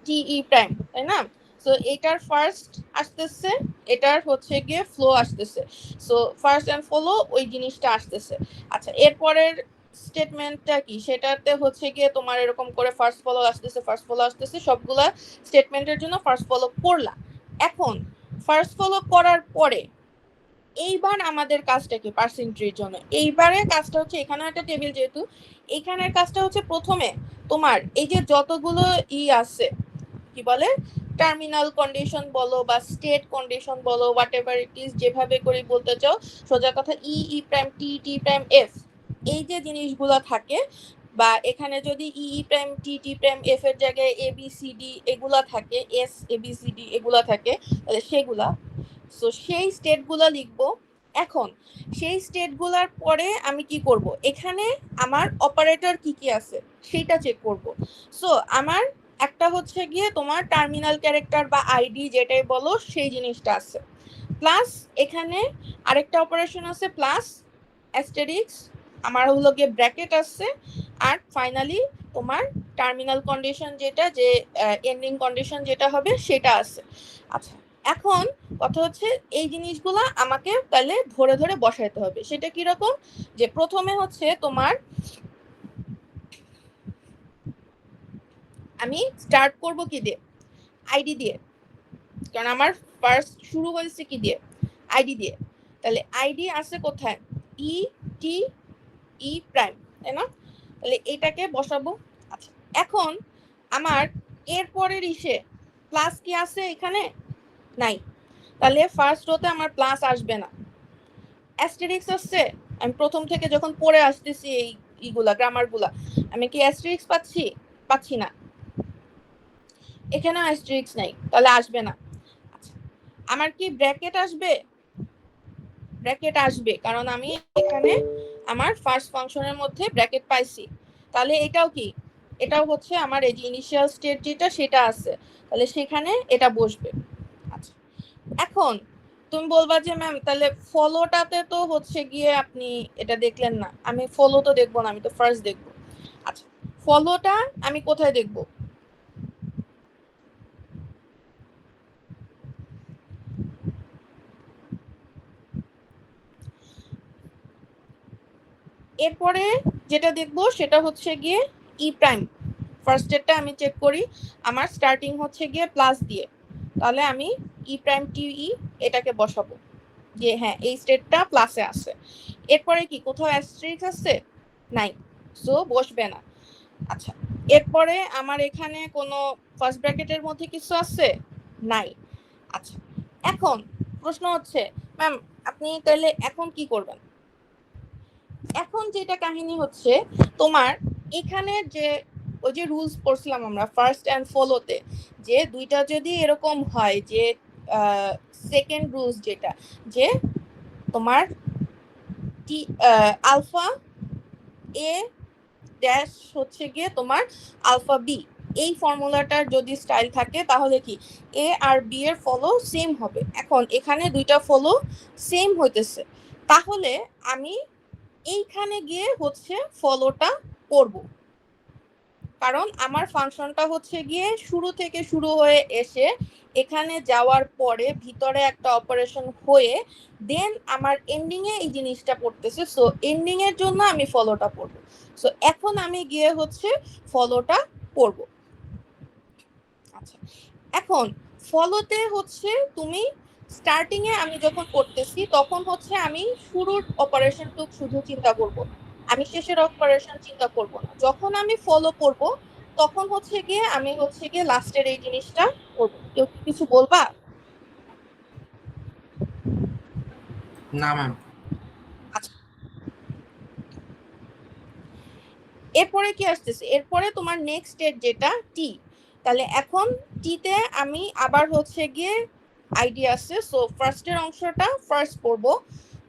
টিই প্রাইম, তাই না? সো এটার ফার্স্ট আসতেছে, এটার হচ্ছে গিয়ে ফ্লো আসতেছে, সো ফার্স্ট এন্ড ফলো ওই জিনিসটা আসতেছে। আচ্ছা, এরপরের স্টেটমেন্টটা কি, সেটাতে হচ্ছে গিয়ে তোমার এরকম করে ফার্স্ট ফলো আসতেছে, ফার্স্ট ফলো আসতেছে, সবগুলা স্টেটমেন্টের জন্য ফার্স্ট ফলো করলা। এখন ফার্স্ট ফলো করার পরে এইবার আমাদের কাজটা কি পার্সিং ট্রির জন্য, এইবারের কাজটা হচ্ছে, এখানে একটা টেবিল যেহেতু, এখানের কাজটা হচ্ছে প্রথমে তোমার এই যে যতগুলো আছে, কি বলে, টার্মিনাল কন্ডিশন বলো বা স্টেট কন্ডিশন বলো, হোয়াট এভার ইট ইজ, যেভাবে করে বলতে চাও, সোজা কথা E, E prime, T, T prime, F, এই যে জিনিসগুলো থাকে, বা এখানে যদি E, E prime, T, T prime, F এর জায়গায় এ বি সি ডি এগুলা থাকে, S A B C D এগুলা থাকে, তাহলে সেগুলা, সো সেই স্টেটগুলো লিখবো। এখন সেই স্টেটগুলোর পরে আমি কি করব, এখানে আমার অপারেটর কি কি আছে সেটা চেক করব। সো আমার একটা হচ্ছে গিয়ে তোমার টার্মিনাল ক্যারেক্টার বা আইডি যেটাই বলো সেই জিনিসটা আছে, প্লাস এখানে আরেকটা অপারেশন আছে প্লাস অ্যাস্টেরিক্স, আমার হলো গিয়ে ব্র্যাকেট আছে, আর ফাইনালি তোমার টার্মিনাল কন্ডিশন যেটা, যে এন্ডিং কন্ডিশন যেটা হবে সেটা আছে। আচ্ছা, এখন কথা হচ্ছে এই জিনিসগুলো আমাকে তাহলে ধরে ধরে বসাইতে হবে। সেটা কি রকম, যে প্রথমে হচ্ছে তোমার আমি স্টার্ট করব কি দিয়ে, আইডি দিয়ে, কারণ আমার ফার্স্ট শুরু হয়েছে কি দিয়ে, আইডি দিয়ে। তাহলে আইডি আছে কোথায়, ই, টি, ই প্রাইম, তাই না? তাহলে এটাকে বসাবো। আচ্ছা, এখন আমার এরপরের ইসে প্লাস কি আছে এখানে, নাই, তাহলে ফার্স্ট রোতে আমার প্লাস আসবে না। অ্যাস্টেরিক্স আসছে, আমি প্রথম থেকে যখন পড়ে আসতেছি এই ইগুলা গ্রামারগুলা, আমি কি অ্যাস্টেরিক্স পাচ্ছি না, এখানে অ্যাস্টেরিক্স নাই, তাহলে আসবে না। আচ্ছা, আমার কি ব্র্যাকেট আসবে, ব্র্যাকেট আসবে, কারণ আমি এখানে আমার ফার্স্ট ফাংশনের মধ্যে ব্র্যাকেট পাইছি। তাহলে এটাও কি, এটাও হচ্ছে আমার এই যে ইনিশিয়াল স্টেট যেটা সেটা আছে, তাহলে সেখানে এটা বসবে। আচ্ছা, এখন তুমি বলবা যে ম্যাম তাহলে ফলোটাতে তো হচ্ছে গিয়ে আপনি এটা দেখলেন না, আমি ফলো তো দেখবো না, আমি তো ফার্স্ট দেখবো। আচ্ছা, ফলোটা আমি কোথায় দেখবো, এরপরে যেটা দেখবো সেটা হচ্ছে গিয়ে ই প্রাইম। ফার্স্ট স্টেটটা আমি চেক করি, আমার স্টার্টিং হচ্ছে গিয়ে প্লাস দিয়ে, তাহলে আমি ই প্রাইম টি ই এটাকে বসাবো যে হ্যাঁ এই স্টেটটা প্লাসে আছে। এরপরে কি কোথাও অ্যাস্টেরিস্ক আছে? নাই, সো বসবে না। আচ্ছা, এরপরে আমার এখানে কোনো ফার্স্ট ব্র্যাকেটের মধ্যে কিছু আছে? নাই। আচ্ছা, এখন প্রশ্ন হচ্ছে ম্যাম আপনি তাহলে এখন কি করবেন? এখন যেটা কাহিনী হচ্ছে তোমার এখানে যে ওই যে রুলস পড়ছিলাম আমরা ফার্স্ট এন্ড ফলোতে, যে দুইটা যদি এরকম হয় যে সেকেন্ড রুলস যেটা যে তোমার টি আলফা এ ড্যাশ হচ্ছে গিয়ে তোমার আলফা বি, এই ফর্মুলাটার যদি স্টাইল থাকে তাহলে কি এ আর বি এর ফলো সেম হবে। এখন এখানে দুইটা ফলো সেম হইতেছে, তাহলে আমি এইখানে গিয়ে হচ্ছে ফলোটা করব, কারণ আমার ফাংশনটা হচ্ছে গিয়ে শুরু থেকে শুরু হয়ে এসে এখানে যাওয়ার পরে ভিতরে একটা অপারেশন হয়ে দেন আমার এন্ডিং এ এই জিনিসটা পড়তেছে, সো এন্ডিং এর জন্য আমি ফলোটা পড়ব। সো এখন আমি গিয়ে হচ্ছে ফলোটা পড়ব। আচ্ছা, এখন ফলোতে হচ্ছে তুমি স্টার্টিং এ আমি যখন করতেছি তখন হচ্ছে আমি শুরুর অপারেশনটুক শুধু চিন্তা করব, আমি শেষের অপারেশন চিন্তা করব না। যখন আমি ফলো করব তখন হচ্ছে গিয়ে আমি হচ্ছে গিয়ে লাস্টের এই জিনিসটা করব। কেউ কি কিছু বলবা? না ম্যাম। এরপরে কি আসতেছে? এরপরে তোমার নেক্সট স্টেট যেটা টি, তাহলে এখন টিতে আমি আবার হচ্ছে গিয়ে আইডি আছে, সো ফার্স্টের অংশটা ফার্স্ট করব,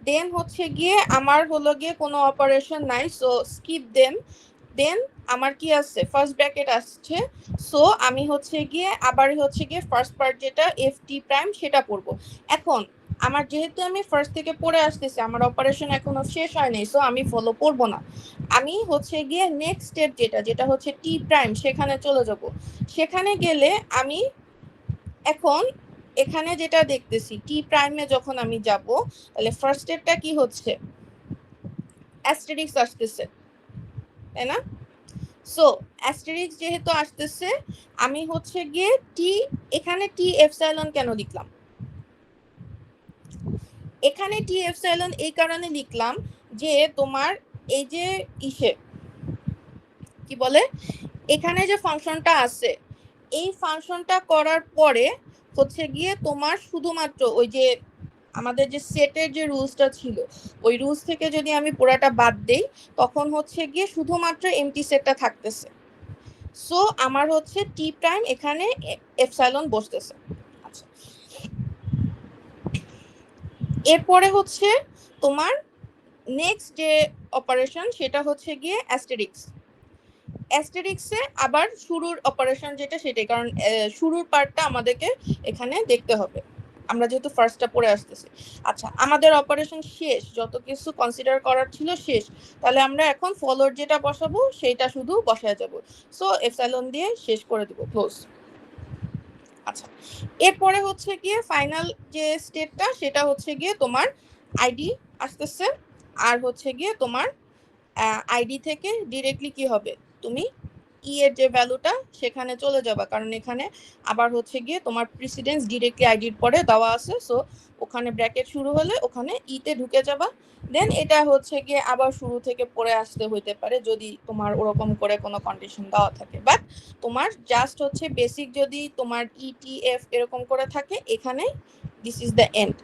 দেন হচ্ছে গিয়ে আমার হলো গিয়ে কোনো অপারেশন নাই, সো স্কিপ দেন। দেন আমার কি আছে ফার্স্ট ব্র্যাকেট আসছে, সো আমি হচ্ছে গিয়ে আবার হচ্ছে গিয়ে ফার্স্ট পার্ট যেটা এফ টি প্রাইম সেটা পড়বো। এখন আমার যেহেতু আমি ফার্স্ট থেকে পড়ে আসতেছি, আমার অপারেশন এখনো শেষ হয়নি, সো আমি ফলো করবো না। আমি হচ্ছে গিয়ে নেক্সট স্টেপ যেটা হচ্ছে টি প্রাইম সেখানে চলে যাব। সেখানে গেলে আমি এখন এখানে যেটা দেখতেছি টি প্রাইমে যখন আমি যাব তাহলে ফার্স্ট স্টেপটা কি হচ্ছে অ্যাস্টেরিক্স আসতেছে, তাই না? সো অ্যাস্টেরিক্স যেহেতু আসতেছে আমি হচ্ছে গিয়ে টি, এখানে টি এপসাইলন কেন লিখলাম? এখানে টি এপসাইলন এই কারণে লিখলাম যে তোমার এই যে ইসে কি বলে এখানে যে ফাংশনটা আছে এই ফাংশনটা করার পরে হচ্ছে গিয়ে তোমার শুধুমাত্র ওই যে আমাদের যে সেটের যে রুলসটা ছিল ওই রুলস থেকে যদি আমি পুরাটা বাদ দেই তখন হচ্ছে গিয়ে শুধুমাত্র এমটি সেটটা থাকতেছে, সো আমার হচ্ছে টি প্রাইম এখানে এপসাইলন বসতেছে। আচ্ছা, এরপরে হচ্ছে তোমার নেক্সট যে অপারেশন সেটা হচ্ছে গিয়ে অ্যাস্টেরিক্স। অ্যাস্টেরিক্সে আবার শুরুর অপারেশন যেটা সেটাই, কারণ শুরুর পার্টটা আমাদেরকে এখানে দেখতে হবে, আমরা যেহেতু ফার্স্টটা পড়ে আসতেছি। আচ্ছা, আমাদের অপারেশন শেষ, যত কিছু কনসিডার করার ছিল শেষ, তাহলে আমরা এখন ফলোর যেটা বসাবো সেটা শুধু বসায় যাব, সো এপসাইলন দিয়ে শেষ করে দেব, ক্লোজ। আচ্ছা, এরপরে হচ্ছে গিয়ে ফাইনাল যে স্টেপটা সেটা হচ্ছে গিয়ে তোমার আইডি আসতেছে, আর হচ্ছে গিয়ে তোমার আইডি থেকে ডিরেক্টলি কি হবে তুমি ই এর যে ভ্যালুটা সেখানে চলে যাবা, কারণ এখানে আবার হচ্ছে গিয়ে তোমার প্রিসিডেন্স ডিরেক্টলি আইডির পরে দেওয়া আছে, সো ওখানে ব্র্যাকেট শুরু হলে ওখানে ইতে ঢুকে যাবা। দেন এটা হচ্ছে গিয়ে আবার শুরু থেকে পড়ে আসতে হইতে পারে যদি তোমার ওরকম করে কোনো কন্ডিশন দেওয়া থাকে, বাট তোমার জাস্ট হচ্ছে বেসিক যদি তোমার ইটিএফ এরকম করে থাকে এখানে দিস ইজ দ্য এন্ড।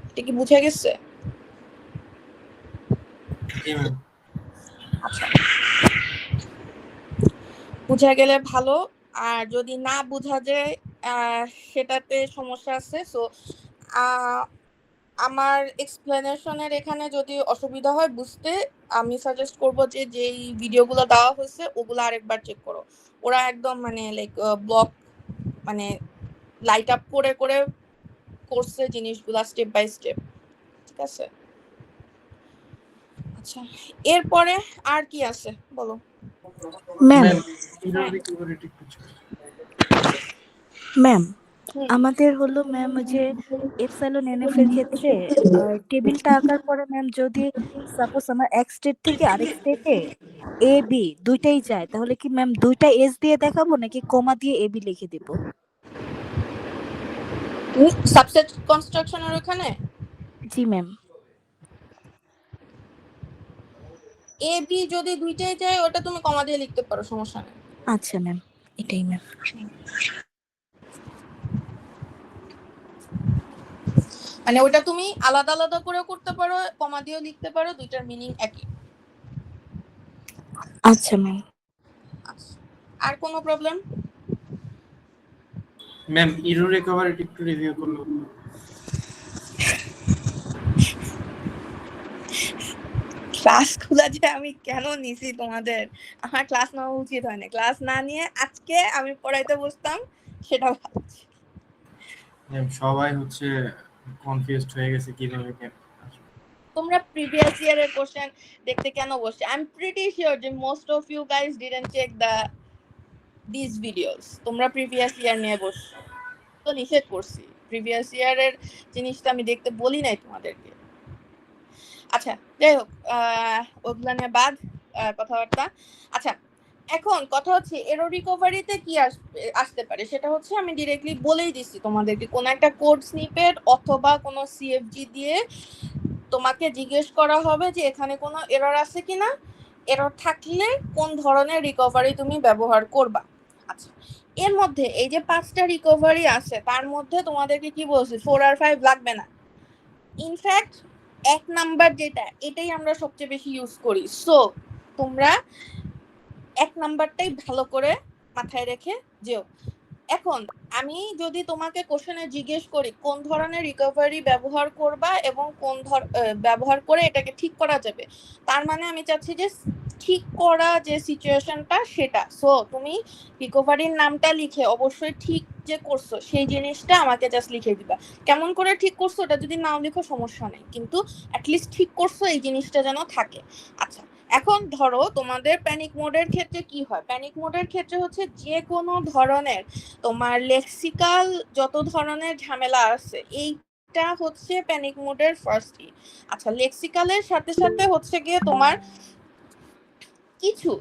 এটা কি বুঝে গেছে? আচ্ছা, বুঝা গেলে ভালো, আর যদি না বুঝা যায় সেটাতে সমস্যা আছে। সো আমার এক্সপ্লেনেশনের এখানে যদি অসুবিধা হয় বুঝতে, আমি সাজেস্ট করব যে যেই ভিডিওগুলো দেওয়া হয়েছে ওগুলো আরেকবার চেক করো। ওরা একদম মানে লাইক ব্লক মানে লাইট আপ করে করে করছে জিনিসগুলো স্টেপ বাই স্টেপ, ঠিক আছে? আচ্ছা, এরপরে আর কি আছে বলো। ম্যাম ম্যাম ম্যাম আমাদের হলো ম্যাম ওই যে এপসাইলন এনএফ এর ক্ষেত্রে টেবিলটা আঁকার পরে ম্যাম যদি সাপোজ আমার এক স্টেট থেকে আরেক স্টেটে এ বি দুইটাই যায় তাহলে কি ম্যাম দুইটা এস দিয়ে দেখাবো নাকি কমা দিয়ে এ বি লিখে দিব? সাবসেট কনস্ট্রাকশনের ওখানে জি ম্যাম। এ বি যদি দুইটাই যায় ওটা তুমি কমা দিয়ে লিখতে পারো, সমস্যা নেই। আচ্ছা ম্যাম, এটাই ম্যাম। মানে ওটা তুমি আলাদা আলাদা করেও করতে পারো, কমা দিয়েও লিখতে পারো, দুইটার মিনিং একই। আচ্ছা ম্যাম। আর কোনো প্রবলেম? ম্যাম ইরো রিকভারিটি একটু রিভিউ করলো। ক্লাস খুলে যে আমি কেন নিছি তোমাদের, আমার ক্লাস নেওয়া উচিত হয় না। ক্লাস না নিয়ে আজকে আমি পড়াইতে বসতাম সেটা ভাবছি। ম্যাম সবাই হচ্ছে কনফিউজড হয়ে গেছে কিভাবে তোমরা প্রিভিয়াস ইয়ারের কোশ্চেন দেখতে কেন বসছে? আই এম প্রিটি শিওর যে most of you guys didn't check this videos. তোমরা প্রিভিয়াস ইয়ার নিয়ে বসছো, তো নিষেধ করছি। প্রিভিয়াস ইয়ারের জিনিসটা আমি দেখতে বলি নাই তোমাদেরকে। আচ্ছা যাই হোক, ওগুলা নিয়ে বাদ কথাবার্তা। আচ্ছা এখন কথা হচ্ছে এরর রিকভারিতে কি আসতে পারে, সেটা হচ্ছে আমি ডিরেক্টলি বলেই দিছি তোমাদেরকে। কোন একটা কোড স্নিপেট অথবা কোনো সিএফজি দিয়ে তোমাকে জিজ্ঞেস করা হবে যে এখানে কোনো এরর আছে কিনা, এরর থাকলে কোন ধরনের রিকভারি তুমি ব্যবহার করবা। আচ্ছা এর মধ্যে এই যে 5টা রিকভারি আছে তার মধ্যে তোমাদেরকে কি বলছি 4 আর 5 লাগবে না। ইনফ্যাক্ট 1 নাম্বার যেটা, এটাই আমরা সবচেয়ে বেশি ইউজ করি। সো তোমরা 1 নাম্বারটাই ভালো করে মাথায় রেখে যেও। এখন আমি যদি তোমাকে কোশ্চেনে জিজ্ঞেস করি কোন ধরনের রিকভারি ব্যবহার করবা এবং কোন ব্যবহার করে এটাকে ঠিক করা যাবে, তার মানে আমি চাচ্ছি যে ঠিক করা যে সিচুয়েশনটা সেটা। সো তুমি রিকভারির নামটা লিখে অবশ্যই ঠিক যে করছো সেই জিনিসটা আমাকে জাস্ট লিখে দিবা। কেমন করে ঠিক করছো এটা যদি নাও লিখো সমস্যা নেই, কিন্তু অ্যাটলিস্ট ঠিক করছো এই জিনিসটা যেন থাকে। আচ্ছা এখন ধরো তোমাদের প্যানিক মোডের ক্ষেত্রে কি হয়? প্যানিক মোডের ক্ষেত্রে হচ্ছে যে কোনো ধরনের তোমার লেক্সিক্যাল যত ধরনের ঝামেলা আছে এইটা হচ্ছে প্যানিক মোডের ফার্স্ট। আচ্ছা লেক্সিক্যালের সাথে সাথে হচ্ছে গিয়ে তোমার কিছু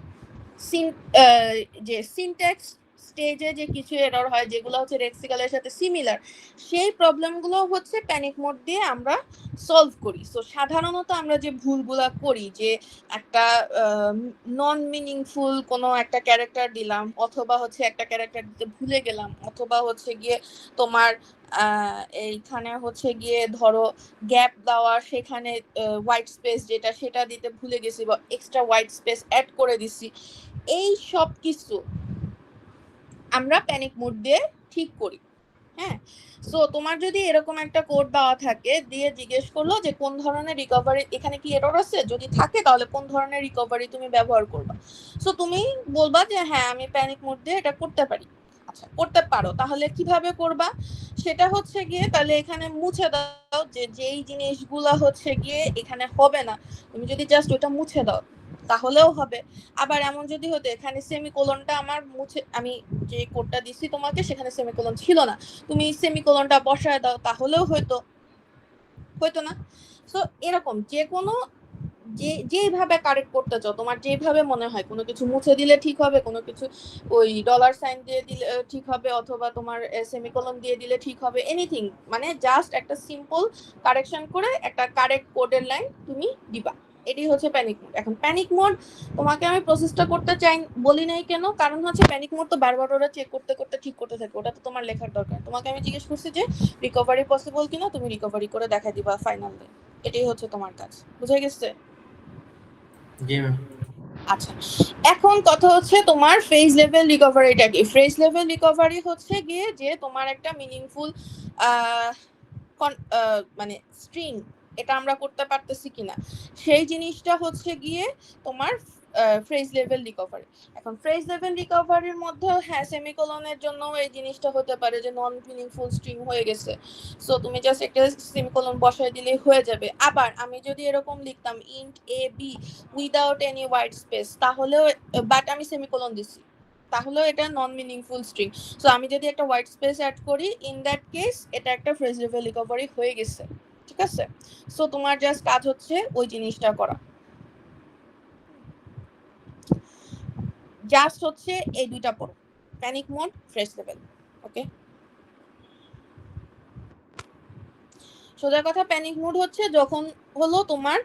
যে সিনট্যাক্স স্টেজে যে কিছু এরর হয় যেগুলো হচ্ছে লেক্সিক্যালের সাথে সিমিলার, সেই প্রবলেমগুলো হচ্ছে প্যানিক মোড দিয়ে আমরা সলভ করি। সো সাধারণত আমরা যে ভুলগুলো করি যে একটা নন মিনিংফুল কোনো একটা ক্যারেক্টার দিলাম, অথবা হচ্ছে একটা ক্যারেক্টার দিতে ভুলে গেলাম, অথবা হচ্ছে গিয়ে তোমার এইখানে হচ্ছে গিয়ে ধরো গ্যাপ দেওয়া, সেখানে হোয়াইট স্পেস যেটা সেটা দিতে ভুলে গেছি বা এক্সট্রা হোয়াইট স্পেস অ্যাড করে দিছি, এই সব কিছু আমরা প্যানিক মোড দিয়ে ঠিক করি। হ্যাঁ, সো তোমার যদি এরকম একটা কোড দেওয়া থাকে দিয়ে জিজ্ঞেস করলো যে কোন ধরনের রিকভারি এখানে কি এরর আছে, যদি থাকে তাহলে কোন ধরনের রিকভারি তুমি ব্যবহার করবা। সো তুমি বলবা যে হ্যাঁ আমি প্যানিক মোড দিয়ে এটা করতে পারি। আচ্ছা করতে পারো, তাহলে কিভাবে করবা সেটা হচ্ছে গিয়ে তাহলে এখানে মুছে দাও যে যেই জিনিসগুলো হচ্ছে গিয়ে এখানে হবে না, তুমি যদি জাস্ট ওটা মুছে দাও তাহলেও হবে। আবার এমন যদি হতো এখানে সেমিকোলনটা আমার মুছে, আমি যে কোডটা দিছি তোমাকে সেখানে সেমিকোলন ছিল না, তুমি সেমিকোলনটা বসায় দাও তাহলেও হয়তো না। সো এরকম যে কোনো যেইভাবে কারেক্ট করতে চাও, তোমার যেভাবে মনে হয়, কোনো কিছু মুছে দিলে ঠিক হবে, কোনো কিছু ওই ডলার সাইন দিয়ে দিলে ঠিক হবে, অথবা তোমার সেমিকোলন দিয়ে দিলে ঠিক হবে, এনিথিং, মানে জাস্ট একটা সিম্পল কারেকশন করে একটা কারেক্ট কোডের লাইন তুমি দিবা। এটাই হচ্ছে প্যানিক মোড। এখন প্যানিক মোড তোমাকে আমি প্রসেসটা করতে চাই বলি নাই কেন, কারণ হচ্ছে প্যানিক মোড তো বারবার ওরা চেক করতে করতে ঠিক করতে থাকে, ওটা তো তোমার লেখার দরকার। তোমাকে আমি জিজ্ঞেস করছি যে রিকভারি পসিবল কিনা, তুমি রিকভারি করে দেখা দিবা ফাইনাল ডে, এটাই হচ্ছে তোমার কাজ। বুঝে গেছে? জি ম্যাম। আচ্ছা এখন কথা হচ্ছে তোমার ফেজ লেভেল রিকভারিটা কি। ফেজ লেভেল রিকভারি হচ্ছে গিয়ে যে তোমার একটা মিনিংফুল মানে স্ট্রিং এটা আমরা করতে পারতেছি কিনা সেই জিনিসটা হচ্ছে গিয়ে তোমার ফ্রেজ লেভেল রিকভারি। এখন ফ্রেজ লেভেল রিকভারির মধ্যে হ্যাঁ সেমিকোলনের জন্য এই জিনিসটা হতে পারে যে নন মিনিংফুল স্ট্রিং হয়ে গেছে, সো তুমি জাস্ট একটা সেমিকোলন বসায় দিলেই হয়ে যাবে। আবার আমি যদি এরকম লিখতাম int A B without any white space তাহলেও, বাট আমি সেমিকোলন দিছি, তাহলে এটা নন মিনিংফুল স্ট্রিং। সো আমি যদি একটা হোয়াইট স্পেস অ্যাড করি, ইন দ্যাট কেস এটা একটা ফ্রেজ লেভেল রিকভারি হয়ে গেছে, ঠিক আছে? সো তোমার জাস্ট কাজ হচ্ছে ওই জিনিসটা করা, জাস্ট হচ্ছে এই দুইটা পড়ো, প্যানিক মোড, ফ্রেজ লেভেল। ওকে, সোজা কথা প্যানিক মোড হচ্ছে যখন হলো তোমার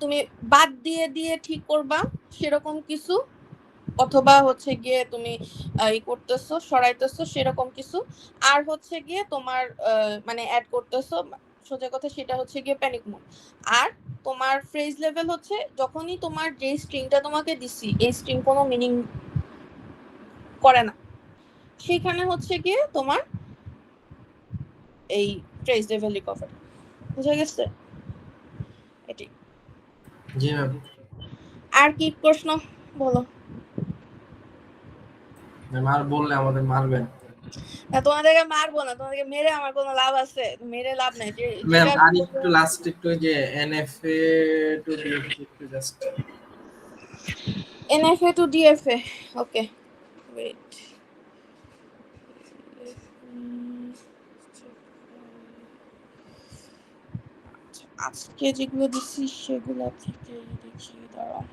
তুমি বাদ দিয়ে দিয়ে ঠিক করবা সেরকম কিছু, অথবা হচ্ছে গিয়ে তুমি ই করতেছো, সরাইতেছো সেরকম কিছু, আর হচ্ছে গিয়ে তোমার মানে অ্যাড করতেছো, সোজা কথা সেটা হচ্ছে গিয়ে প্যানিক মোড। আর তোমার ফ্রেজ লেভেল হচ্ছে যখনই তোমার যে স্ট্রিংটা তোমাকে দিছি এই স্ট্রিং কোনো মিনিং করে না, সেখানে হচ্ছে গিয়ে তোমার এই ফ্রেজ লেভেল রিকভারি। বুঝা গেছে? এটি। জি ম্যাম। আর কি প্রশ্ন বলো? ম্যাম আর বললে আমাদের মারবেন। না, তোমাদেরকে মারবো না, তোমাদেরকে মেরে আমার কোনো লাভ আছে? মেরে লাভ নাই। ম্যাম আর একটু লাস্ট একটু যে এনএফএ টু ডিএফএ একটু just NFA to DFA. Okay, wait. আজকে যেগুলো দিচ্ছি সেগুলো থেকে দেখি, দাঁড়াও।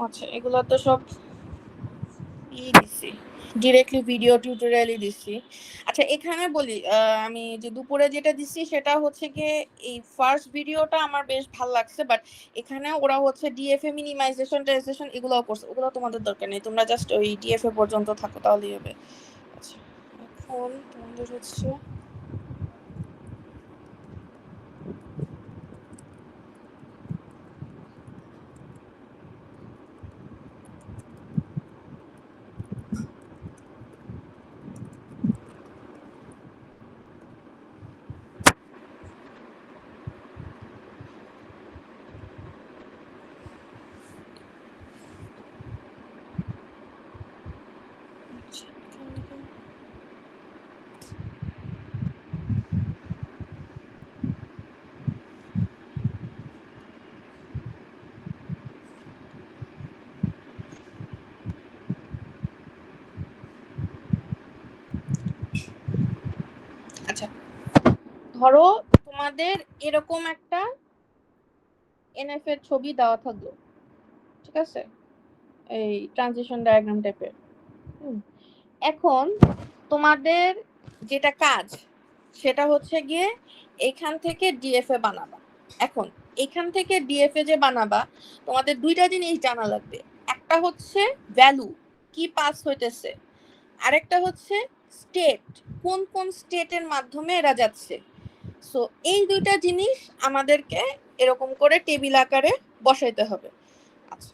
আচ্ছা, এগুলো তো সব দিচ্ছি, ডিরেক্টলি ভিডিও টিউটোরিয়ালই দিচ্ছি। আচ্ছা, এখানে বলি আমি যে দুপুরে যেটা দিচ্ছি সেটা হচ্ছে গিয়ে এই ফার্স্ট ভিডিওটা আমার বেশ ভালো লাগছে, বাট এখানে ওরা হচ্ছে ডিএফএ মিনিমাইজেশন ট্রান্সলেশন এগুলোও করছে, ওগুলো তোমাদের দরকার নেই, তোমরা জাস্ট ওই ডিএফএ পর্যন্ত থাকো তাহলেই হবে। আচ্ছা, এখন তোমাদের হচ্ছে আচ্ছা, ধরো তোমাদের এরকম একটা এনএফ এর ছবি দেওয়া থাকলো, ঠিক আছে, এই ট্রানজিশন ডায়াগ্রাম টাইপের। এখন তোমাদের যেটা কাজ সেটা হচ্ছে গিয়ে এখান থেকে ডিএফএ বানাবা। এখন এখান থেকে ডিএফএ যে বানাবা তোমাদের দুইটা জিনিস জানা লাগবে, একটা হচ্ছে ভ্যালু কি পাস হইতেছে, আরেকটা হচ্ছে স্টেট কোন কোন স্টেটের মাধ্যমে এরা যাচ্ছে। সো এই দুইটা জিনিস আমাদেরকে এরকম করে টেবিল আকারে বসাইতে হবে। আচ্ছা,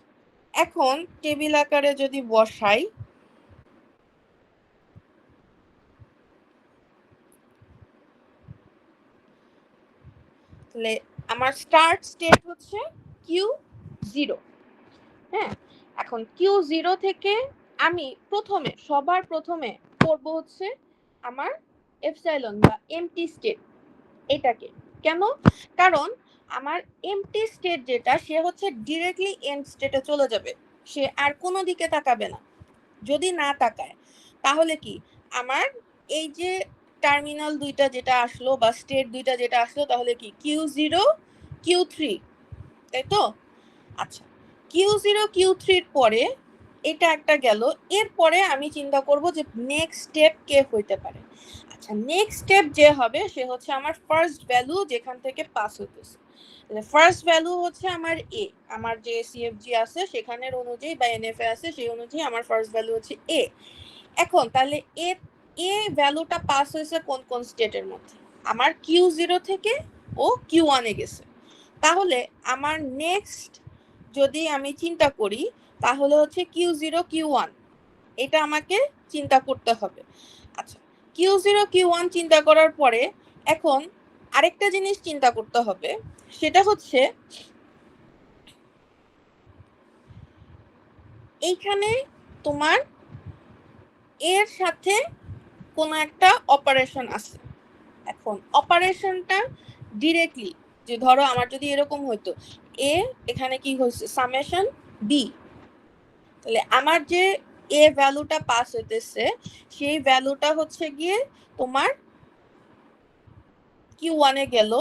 এখন টেবিল আকারে যদি বসাই, তাহলে আমার স্টার্ট স্টেট হচ্ছে Q0। হ্যাঁ, এখন Q0 থেকে আমি সবার প্রথমে করব হচ্ছে আমার এপসাইলন বা এমটি স্টেট এটাকে। কেন? কারণ আমার এমটি স্টেট যেটা সে হচ্ছে ডিরেক্টলি এন্ড স্টেটে চলে যাবে, সে আর কোনো দিকে তাকাবে না। যদি না তাকায় তাহলে কি আমার এই যে টার্মিনাল দুইটা যেটা আসলো বা স্টেট দুইটা যেটা আসলো তাহলে কি Q0 Q3, তাই তো? আচ্ছা, Q0 Q3 এর পরে এটা একটা গেল, এরপরে আমি চিন্তা করব যে নেক্সট স্টেপ কে হইতে পারে। আচ্ছা, নেক্সট স্টেপ যে হবে সে হচ্ছে আমার ফার্স্ট ভ্যালু যেখান থেকে পাস হইতেছে। ফার্স্ট ভ্যালু হচ্ছে আমার এ, আমার যে সিএফজি আছে সেখানের অনুযায়ী বা এনএফএ আছে সেই অনুযায়ী আমার ফার্স্ট ভ্যালু হচ্ছে এ। এখন তাহলে এ ভ্যালুটা পাস হয়েছে কোন কোন স্টেটের মধ্যে? আমার Q0 থেকে ও Q1 এ গেছে। তাহলে আমার নেক্সট যদি আমি চিন্তা করি তাহলে হচ্ছে Q0 Q1, এটা আমাকে চিন্তা করতে হবে। আচ্ছা, Q0 Q1 চিন্তা করার পরে এখন আরেকটা জিনিস চিন্তা করতে হবে, সেটা হচ্ছে এইখানে তোমার এর সাথে কোনো একটা অপারেশন আছে। এখন অপারেশনটা ডিরেক্টলি যে ধরো আমার যদি এরকম হতো এ এখানে কি হয়েছে সামেশন বি, তাহলে আমার যে এ ভ্যালুটা পাস হইতেছে সেই ভ্যালুটা হচ্ছে গিয়ে তোমার Q1 এ গেল।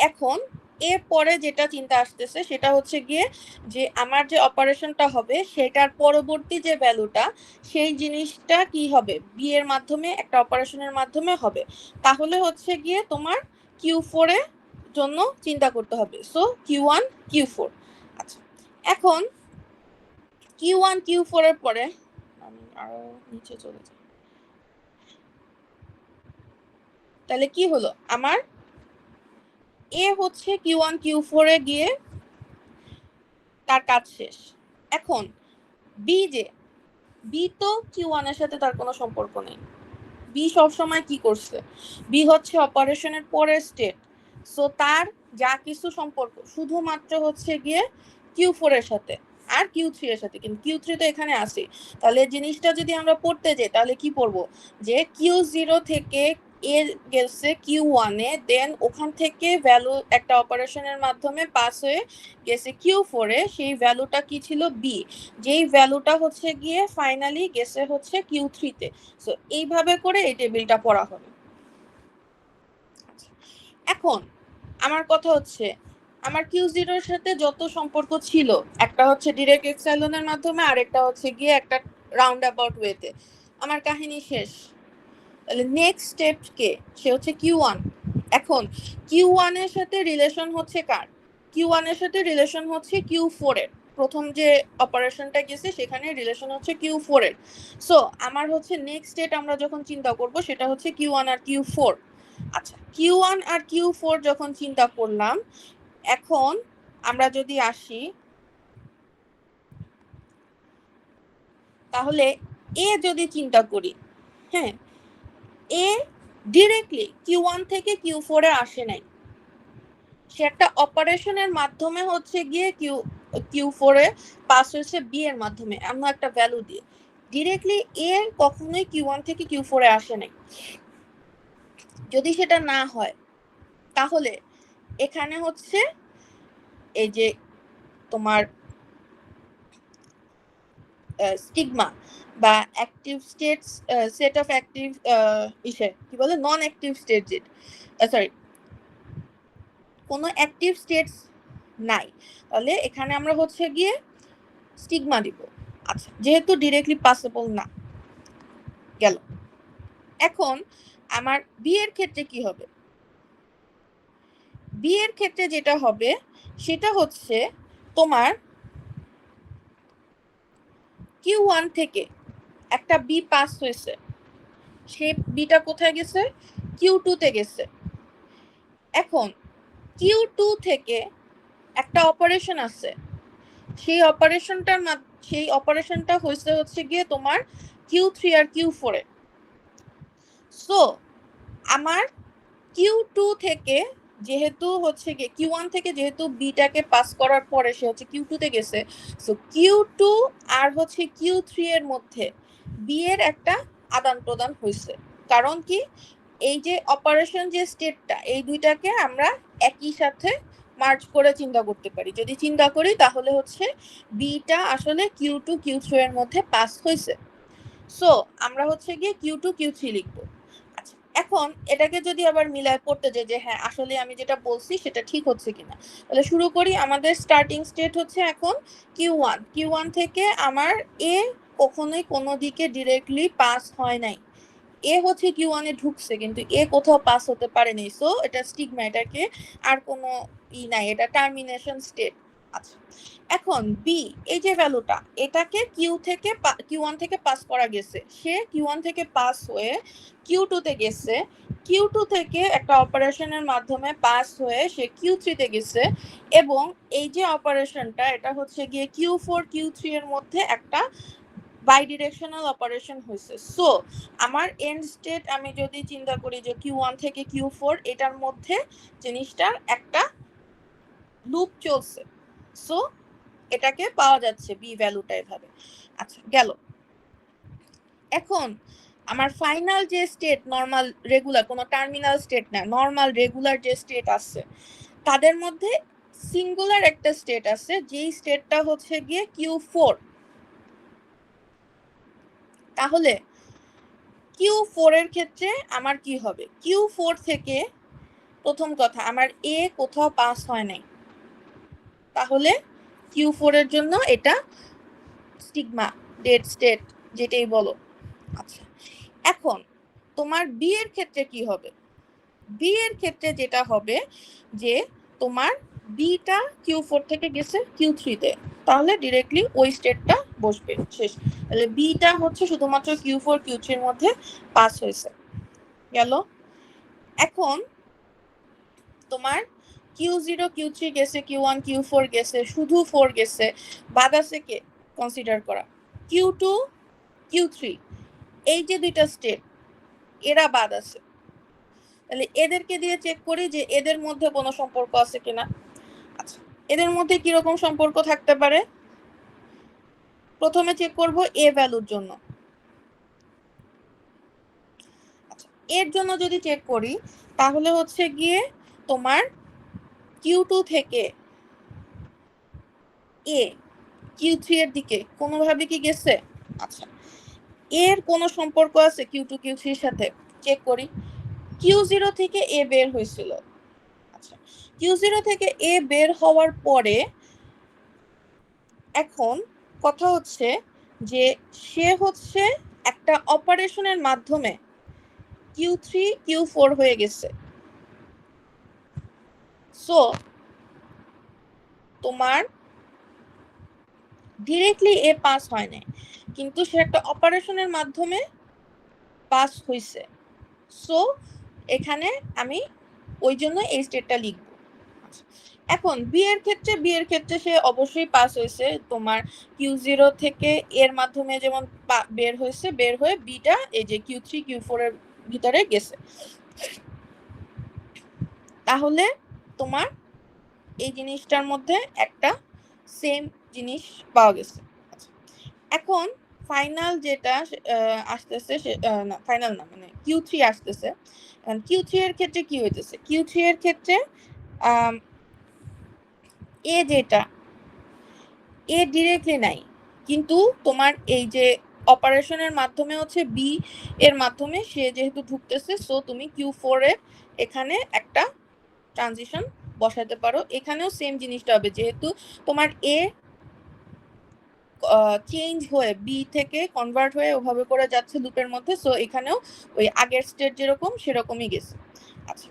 এখন এর পরে যেটা চিন্তা আসতেছে সেটা হচ্ছে গিয়ে যে আমার যে অপারেশনটা হবে সেটার পরবর্তী যে ভ্যালুটা সেই জিনিসটা কি হবে বি এর মাধ্যমে একটা অপারেশনের মাধ্যমে হবে, তাহলে হচ্ছে গিয়ে তোমার Q4 এর জন্য চিন্তা করতে হবে। So Q1 Q4। আচ্ছা, এখন Q1 Q4 এর পরে আমি আরো নিচে চলে যাই, তাহলে কি হলো আমার এ হচ্ছে Q1 Q4 এ গিয়ে তার কাজ শেষ। এখন বি যে বি তো Q1 এর সাথে তার কোনো সম্পর্ক নেই, বি সবসময় কি করছে বি হচ্ছে অপারেশনের পরের স্টেট, সো তার যা কিছু সম্পর্ক শুধুমাত্র হচ্ছে গিয়ে Q4 এর সাথে আর Q3 এর সাথে, কিন্তু Q3 তো এখানে আসে, তাহলে জিনিসটা যদি আমরা পড়তে যাই তাহলে কি পড়বো যে Q0 থেকে এ গেছে Q1 এ, দেন ওখান থেকে ভ্যালু একটা অপারেশনের মাধ্যমে পাস হয়ে গেছে Q4 এ, সেই ভ্যালুটা কি ছিল বি, যেই ভ্যালুটা হচ্ছে গিয়ে ফাইনালি গেছে হচ্ছে Q3 তে। সো এইভাবে করে এই টেবিলটা পড়া হবে। এখন আমার কথা হচ্ছে আমার Q0 এর সাথে যত সম্পর্ক ছিল, একটা হচ্ছে ডিরেক্ট এপসাইলনের মাধ্যমে আর একটা হচ্ছে গিয়ে একটা রাউন্ড অ্যাবাউট ওয়েতে, আমার কাহিনী শেষ। তাহলে নেক্সট স্টেপ কে, সে হচ্ছে Q1। এখন Q1 এর সাথে রিলেশন হচ্ছে কার, Q1 এর সাথে রিলেশন হচ্ছে Q4 এর, প্রথম যে অপারেশনটা গেছে সেখানে রিলেশন হচ্ছে Q4 এর। সো আমার হচ্ছে নেক্সট স্টেট আমরা যখন চিন্তা করব সেটা হচ্ছে Q1 আর Q4। আচ্ছা, Q1 আর Q4 যখন চিন্তা করলাম, এখন আমরা যদি আসি তাহলে এ যদি চিন্তা করি, হ্যাঁ এ ডিরেক্টলি Q1 থেকে Q4 এ আসে নাই, সে একটা অপারেশনের মাধ্যমে হচ্ছে গিয়ে Q4 এ পাস হয়েছে বি এর মাধ্যমে এমন একটা ভ্যালু দিয়ে, ডিরেক্টলি এ কখনোই Q1 থেকে Q4 এ আসে নাই। যদি সেটা না হয় তাহলে এখানে হচ্ছে এই যে তোমার স্টিগমা বা active states set of active কি বলে নন অ্যাক্টিভ স্টেট, সরি কোনো অ্যাক্টিভ স্টেটস নাই, তাহলে এখানে আমরা হচ্ছে গিয়ে স্টিগমা দিব। আচ্ছা, যেহেতু ডিরেক্টলি পাসেবল না গেল। এখন আমার বি এর ক্ষেত্রে কি হবে, বি এর ক্ষেত্রে যেটা হবে সেটা হচ্ছে তোমার Q1 থেকে একটা বি পাস হয়েছে, সেই বিটা কোথায় গেছে Q2 তে গেছে। এখন Q2 থেকে একটা অপারেশন আছে, সেই অপারেশনটা হচ্ছে গিয়ে তোমার Q3 আর Q4 এ। সো আমার Q2 থেকে যেহেতু হচ্ছে গিয়ে Q1 থেকে যেহেতু বিটাকে পাস করার পরে সে হচ্ছে Q2 তে গেছে, সো Q2 আর হচ্ছে Q3 এর মধ্যে বি এর একটা আদান প্রদান হয়েছে। কারণ কি, এই যে অপারেশন যে স্টেটটা এই দুইটাকে আমরা একই সাথে মার্জ করে চিন্তা করতে পারি, যদি চিন্তা করি তাহলে হচ্ছে বিটা আসলে Q2 Q3 এর মধ্যে পাস হয়েছে। সো আমরা হচ্ছে গিয়ে Q2 Q3 লিখবো। আচ্ছা, এখন এটাকে যদি আবার মিলায় পড়তে যাই যে হ্যাঁ আসলে আমি যেটা বলছি সেটা ঠিক হচ্ছে কিনা, তাহলে শুরু করি। আমাদের স্টার্টিং স্টেট হচ্ছে এখন Q1 থেকে আমার এ কখনোই কোনো দিকে ডিরেক্টলি পাস হয় নাই, এ হচ্ছে Q1 এ ঢুকছে কিন্তু এ কোথাও পাস হতে পারেনি, সো এটা স্টিগমা, এটাকে আর কোনো নাই, এটা টার্মিনেশন স্টেট। আচ্ছা, এখন বি এই যে ভ্যালুটা এটাকে Q1 থেকে পাস করা গেছে, সে Q1 থেকে পাস হয়ে Q2 তে গেছে, Q2 থেকে একটা অপারেশনের মাধ্যমে পাস হয়ে সে Q3 তে গেছে, এবং এই যে অপারেশনটা এটা হচ্ছে গিয়ে Q4 Q3 এর মধ্যে একটা বাই ডিরেকশনাল অপারেশন হয়েছে। সো আমার এন্ড স্টেট আমি যদি চিন্তা করি যে Q1 থেকে Q4 এটার মধ্যে জিনিসটার একটা লুপ চলছে, সো এটাকে পাওয়া যাচ্ছে বি ভ্যালুটা এভাবে। আচ্ছা গেল। এখন আমার ফাইনাল যে স্টেট নরমাল রেগুলার, কোনো টার্মিনাল স্টেট না, নরমাল রেগুলার যে স্টেট আছে তাদের মধ্যে সিঙ্গুলার একটা স্টেট আছে, যেই স্টেটটা হচ্ছে গিয়ে Q4। তাহলে Q4 এর ক্ষেত্রে আমার কি হবে? Q4 থেকে প্রথম কথা আমার এ কোথাও পাস হয় নাই, তাহলে Q4 এর জন্য এটা স্টিগমা, ডেড স্টেট যেটাই বলো। আচ্ছা, এখন তোমার বি এর ক্ষেত্রে কি হবে? বি এর ক্ষেত্রে যেটা হবে যে তোমার বিটা Q4 থেকে গেছে Q3 তে, তাহলে ডিরেক্টলি ওই স্টেটটা বসবে, শেষ। তাহলে বিটা হচ্ছে শুধুমাত্র Q4 Q3 এর মধ্যে পাস হয়েছে, গেল। এখন তোমার Q0 Q3 গেছে, Q1 Q4 গেছে, শুধু 4 গেছে, বাদ আছে কে কনসিডার করা? Q2 Q3, এই যে দুইটা স্টেট এরা বাদ আছে। তাহলে এদেরকে দিয়ে চেক করি যে এদের মধ্যে কোনো সম্পর্ক আছে কিনা। আচ্ছা, এদের মধ্যে কিরকম সম্পর্ক থাকতে পারে? প্রথমে চেক করব এ ভ্যালুর জন্য। আচ্ছা, এর জন্য যদি চেক করি তাহলে হচ্ছে গিয়ে তোমার Q2 থেকে এ Q3 এর দিকে কোনোভাবে কি গেছে? আচ্ছা, এর কোনো সম্পর্ক আছে Q2 Q3 এর সাথে? চেক করি। Q0 থেকে এ বের হয়েছিল। আচ্ছা, Q0 থেকে এ বের হওয়ার পরে এখন কথা হচ্ছে যে সে হচ্ছে একটা অপারেশনের মাধ্যমে Q3 Q4 হয়ে গেছে। সো তোমার ডিরেক্টলি এ পাস হয় না, কিন্তু সে একটা অপারেশনের মাধ্যমে পাস হইছে। সো এখানে আমি ওই জন্য এই স্টেটটা লিখব। এখন বি এর ক্ষেত্রে সে অবশ্যই পাস হয়েছে, তোমার Q0 থেকে এর মাধ্যমে যেমন বের হয়েছে, বের হয়ে বিটা এই যে Q3 Q4 এর ভিতরে গেছে। তাহলে তোমার এই জিনিসটার মধ্যে একটা সেম জিনিস পাওয়া গেছে। এখন ফাইনাল যেটা আসতেছে, না ফাইনাল না, মানে Q3 আসতেছে। Q3 এর ক্ষেত্রে কি হইতেছে? Q3 এর ক্ষেত্রে এ যেটা এ ডিরেক্টলি নাই, কিন্তু তোমার এই যে অপারেশনের মাধ্যমে হচ্ছে বি এর মাধ্যমে সে যেহেতু ঢুকতেছে, সো তুমি Q4 এর এখানে একটা ট্রানজিশন বসাতে পারো। এখানেও সেম জিনিসটা হবে, যেহেতু তোমার এ চেঞ্জ হয়ে বি থেকে কনভার্ট হয়ে ওভাবে করে যাচ্ছে লুপের মধ্যে, সো এখানেও ওই আগের স্টেট যেরকম সেরকমই গেছে। আচ্ছা,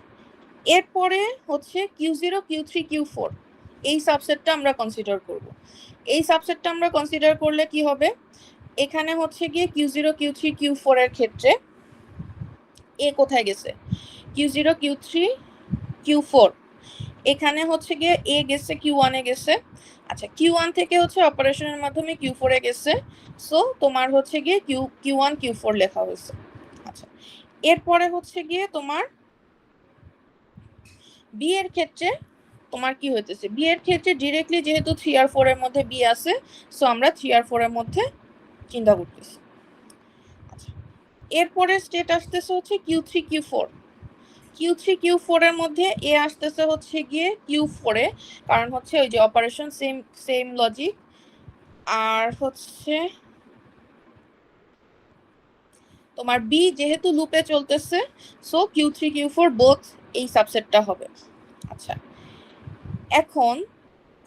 এরপরে হচ্ছে Q0 Q3 Q4 এই সাবসেটটা আমরা কনসিডার করব। এই সাবসেটটা আমরা কনসিডার করলে কি হবে? এখানে হচ্ছে গিয়ে Q0 Q3 Q4 এর ক্ষেত্রে এ কোথায় গেছে? Q0 Q3 Q4, এখানে হচ্ছে গিয়ে এ গেছে Q1 এ গেছে। আচ্ছা, Q1 থেকে হচ্ছে অপারেশনের মাধ্যমে Q4 এ গেছে, সো তোমার হচ্ছে গিয়ে Q1 Q4 লেখা হয়েছে। আচ্ছা, এরপরে হচ্ছে গিয়ে তোমার বি এর ক্ষেত্রে তোমার কি হইতেছে? বি এর ক্ষেত্রে ডিরেক্টলি যেহেতু 3 আর 4 এর মধ্যে বি আছে, সো আমরা 3 আর 4 এর মধ্যে চিন্তা করতেছি। আচ্ছা, এরপরে স্টেট আসতেছে হচ্ছে Q3 Q4। Q3 Q4 এর মধ্যে এ আসতেছে হচ্ছে গিয়ে Q4 এ, কারণ হচ্ছে ওই যে অপারেশন সেম লজিক। আর হচ্ছে তোমার বি যেহেতু লুপে চলতেছে, সো Q3 Q4 বোথ এই সাবসেটটা হবে। আচ্ছা, এখন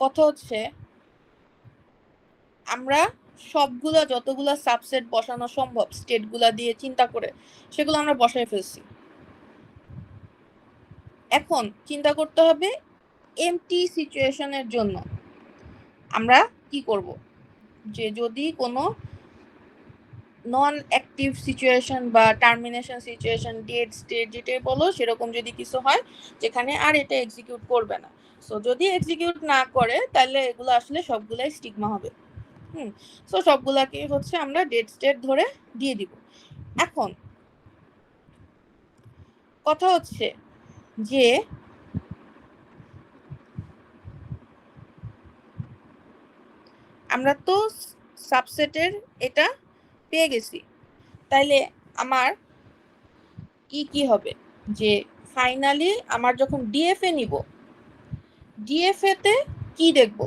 কথা হচ্ছে আমরা সবগুলা যতগুলা সাবসেট বসানো সম্ভব স্টেটগুলা দিয়ে চিন্তা করে সেগুলো আমরা বসায় ফেলছি। এখন চিন্তা করতে হবে এমটি সিচুয়েশনের জন্য আমরা কি করব, যে যদি কোনো নন অ্যাক্টিভ সিচুয়েশন বা টার্মিনেশন সিচুয়েশন, ডেড স্টেট যেটাই বলো, সেরকম যদি কিছু হয় যেখানে আর এটা এক্সিকিউট করবে না, সো যদি এক্সিকিউট না করে তাহলে এগুলো আসলে সবগুলাই স্টিগমা হবে। সো সবগুলাকে হচ্ছে আমরা ডেড স্টেট ধরে দিয়ে দিব। এখন কথা হচ্ছে যে আমরা তো সাবসেটের এটা পেয়ে গেছি, তাইলে আমার কি হবে যে ফাইনালি আমার যখন ডিএফএ নিব, ডিএফএ তে কি দেখব?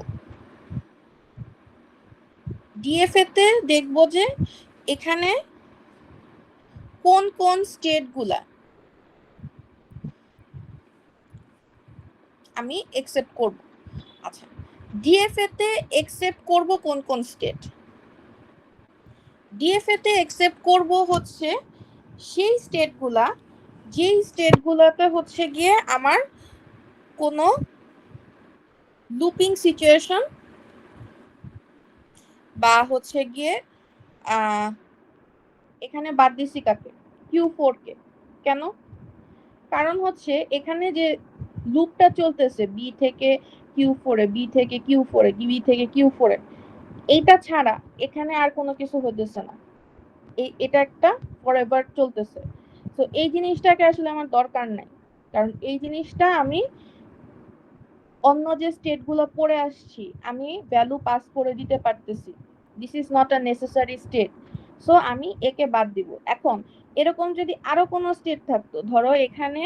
ডিএফএ তে দেখব যে এখানে কোন কোন স্টেটগুলা আমি একসেপ্ট করব। আচ্ছা, ডিএফএ তে একসেপ্ট করব কোন কোন স্টেট? ডিএফএ তে একসেপ্ট করব হচ্ছে সেই স্টেটগুলা যেই স্টেটগুলোতে হচ্ছে গিয়ে আমার কোনো লুপিং সিচুয়েশন বা হচ্ছে গিয়ে এখানে বাদ দিছি কাকে, Q4 কে। কেন? কারণ হচ্ছে এখানে যে লুপটা চলতেছে বি থেকে Q4 এ, বি থেকে Q4 এ, বি থেকে Q4 এ, এইটা ছাড়া এখানে আর কোনো কিছু হতেছে না। এটা একটা ফরএভার চলতেছে। তো এই জিনিসটাকে আসলে আমার দরকার নাই, কারণ এই জিনিসটা আমি অন্য যে স্টেটগুলো পড়ে আসছি আমি ভ্যালু পাস করে দিতে পারতেছি। This is not a necessary state, so আমি একে বাদ দিব। এখন এরকম যদি আরো কোনো স্টেট থাকতো, ধরো এখানে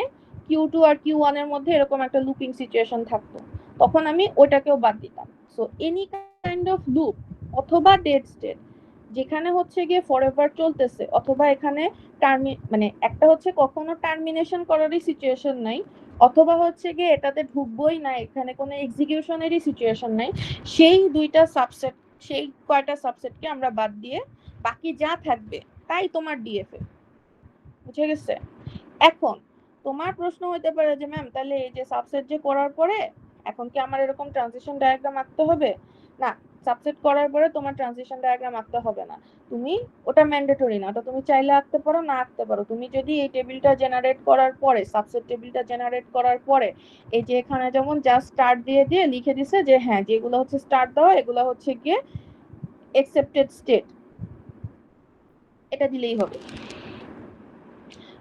Q2 আর Q1 এর মধ্যে এরকম একটা লুপিং সিচুয়েশন থাকতো, তখন আমি ওটাকেও বাদ দিতাম। So any kind of loop অথবা ডেড স্টেট যেখানে হচ্ছে গিয়ে ফরএভার চলতেছে, অথবা এখানে মানে একটা হচ্ছে কখনো টার্মিনেশন করারই সিচুয়েশন নাই, অথবা হচ্ছে গিয়ে এটাতে ঢুকবোই না, এখানে কোনো এক্সিকিউশনেরই সিচুয়েশন নাই, সেই দুইটা সাবসেট, সেই কয়টা সাবসেটকে আমরা বাদ দিয়ে বাকি যা থাকবে তাই তোমার ডিএফএ। বুঝে গেছে? এখন তোমার প্রশ্ন হতে পারে যে ম্যাম তাহলে এই যে সাবসেট যে করার পরে এখন কি আমার এরকম ট্রানজিশন ডায়াগ্রাম আঁকতে হবে? না, সাবসেট করার পরে তোমার ট্রানজিশন ডায়াগ্রাম আঁকতে হবে না। তুমি ওটা ম্যান্ডেটরি না, ওটা তুমি চাইলে আঁকতে পারো, না আঁকতে পারো। তুমি যদি এই টেবিলটা জেনারেট করার পরে, সাবসেট টেবিলটা জেনারেট করার পরে এই যে এখানে যেমন জাস্ট স্টার্ট দিয়ে দিয়ে লিখে দিছে যে হ্যাঁ যেগুলো হচ্ছে স্টার্ট দেওয়া এগুলো হচ্ছে গিয়ে অ্যাকসেপ্টেড স্টেট, এটা দিলেই হবে।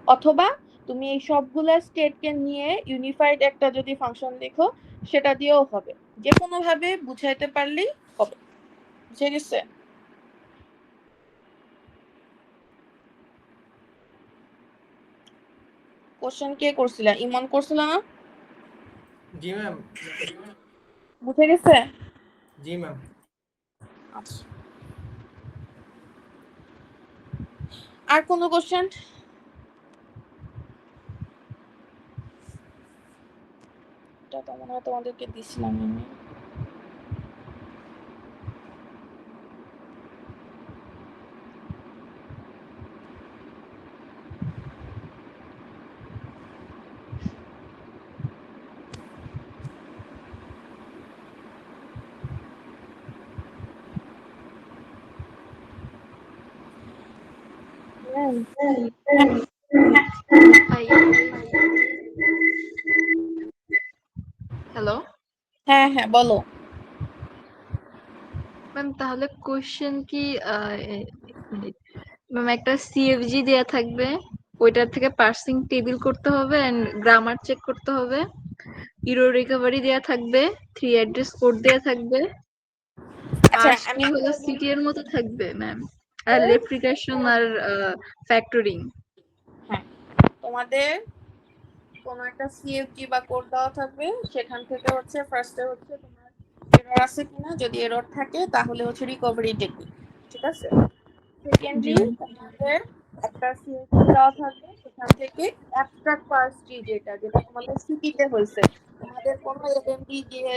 অথবা তুমি এই সবগুলা স্টেটকে নিয়ে ইউনিফাইড একটা যদি ফাংশন লেখো সেটা দিয়েও হবে, যে কোনো ভাবে বুঝাইতে পারলেই হবে। বুঝে গেছে? কোশ্চেন কে করছিল? ইমন করছিল না? জি ম্যাম। বুঝে গেছে? জি ম্যাম। আচ্ছা, আর কোনো কোশ্চেন? এটা তো মনে হয় তোমাদেরকে দিছিলাম আমি। হ্যালো হ্যাঁ হ্যাঁ বলো। ম্যাম, তাহলে কোশ্চেন কি ম্যাম একটা সিএফজি দেয়া থাকবে, ওইটার থেকে পার্সিং টেবিল করতে হবে এন্ড গ্রামার চেক করতে হবে, ইরো রিকভারি দেয়া থাকবে, 3 অ্যাড্রেস কোড দেয়া থাকবে, আচ্ছা আমি পাঁচটা হলো সিটি এর মতো থাকবে ম্যাম, আর রেপ্লিকেশন আর ফ্যাক্টরিং। হ্যাঁ, তোমাদের কোনো একটা সিএফজি বা কোড দেওয়া থাকবে, সেখান থেকে হচ্ছে ফার্স্টে হচ্ছে তোমার এরর আছে কিনা, যদি এরর থাকে তাহলে হচ্ছে রিকভারি টেকনিক, ঠিক আছে। সেকেন্ডলি তোমাদের একটা সিএফজি দেওয়া থাকবে, সেখান থেকে অ্যাবস্ট্রাক্ট পার্স ট্রি যেটা যেটা তোমাদের সিটিতে হয়েছে, তোমাদের কোনো এলএমডি দিয়ে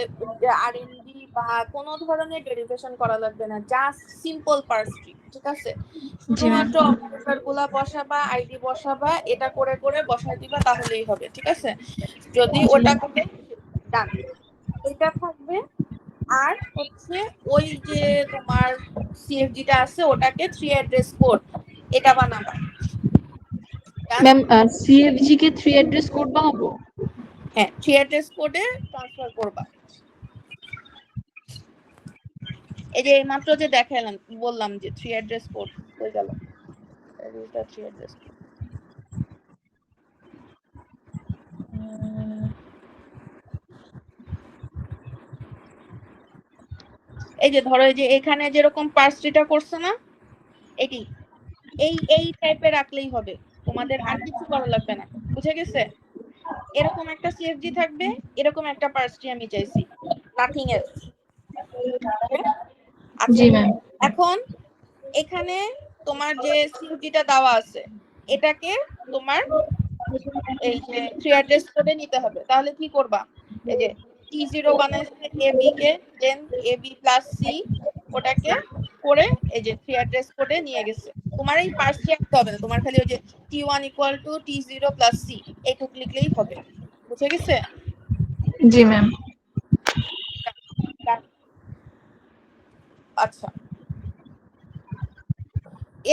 আরএনডি বা কোনো ধরনের ডেরিভেশন করা লাগবে না, জাস্ট সিম্পল পার্স ট্রি, ঠিক আছে। শুধুমাত্র অপারেটর গুলা বসাবা, আইডি বসাবা, এটা করে করে বসাই দিবা, তাহলেই হবে, ঠিক আছে। যদি ওটা করে ডান, এটা থাকবে। আর হচ্ছে ওই যে তোমার সিএফজিটা আছে ওটাকে 3 অ্যাড্রেস কোড এটা বানাবা। ম্যাম, সিএফজি কে 3 অ্যাড্রেস কোড বানাবো? হ্যাঁ, 3 অ্যাড্রেস কোডে ট্রান্সফার করবা। এই যে এইমাত্র যে দেখালাম, বললাম যে 3 অ্যাড্রেস কোড হয়ে গেল, এটা 3 অ্যাড্রেস কোড। এই যে ধরো এই যে এখানে যেরকম পার্স ট্রিটা করছে না, এটি এই টাইপের রাখলেই হবে, তোমাদের আর কিছু করা লাগবে না। বুঝে গেছে? এরকম একটা সিএফজি থাকবে, এরকম একটা পার্স ট্রি আমি চাইছি, নাথিং এলস। আচ্ছা জি ম্যাম। এখন এখানে তোমার যে সিএফজিটা দেওয়া আছে এটাকে তোমার এই যে 3 অ্যাড্রেস কোডে নিতে হবে। তাহলে কি করবা, এই যে T0 বানাইছে AB কে, দেন AB প্লাস C ওটাকে করে এই যে 3 অ্যাড্রেস কোডে নিয়ে গেছে। তোমার এই পার্স লিখতে হবে না, তোমার খালি ওই যে T1 equal to T0 plus C এইটুকু লিখলেই হবে। বুঝে গেছে? জি ম্যাম। আচ্ছা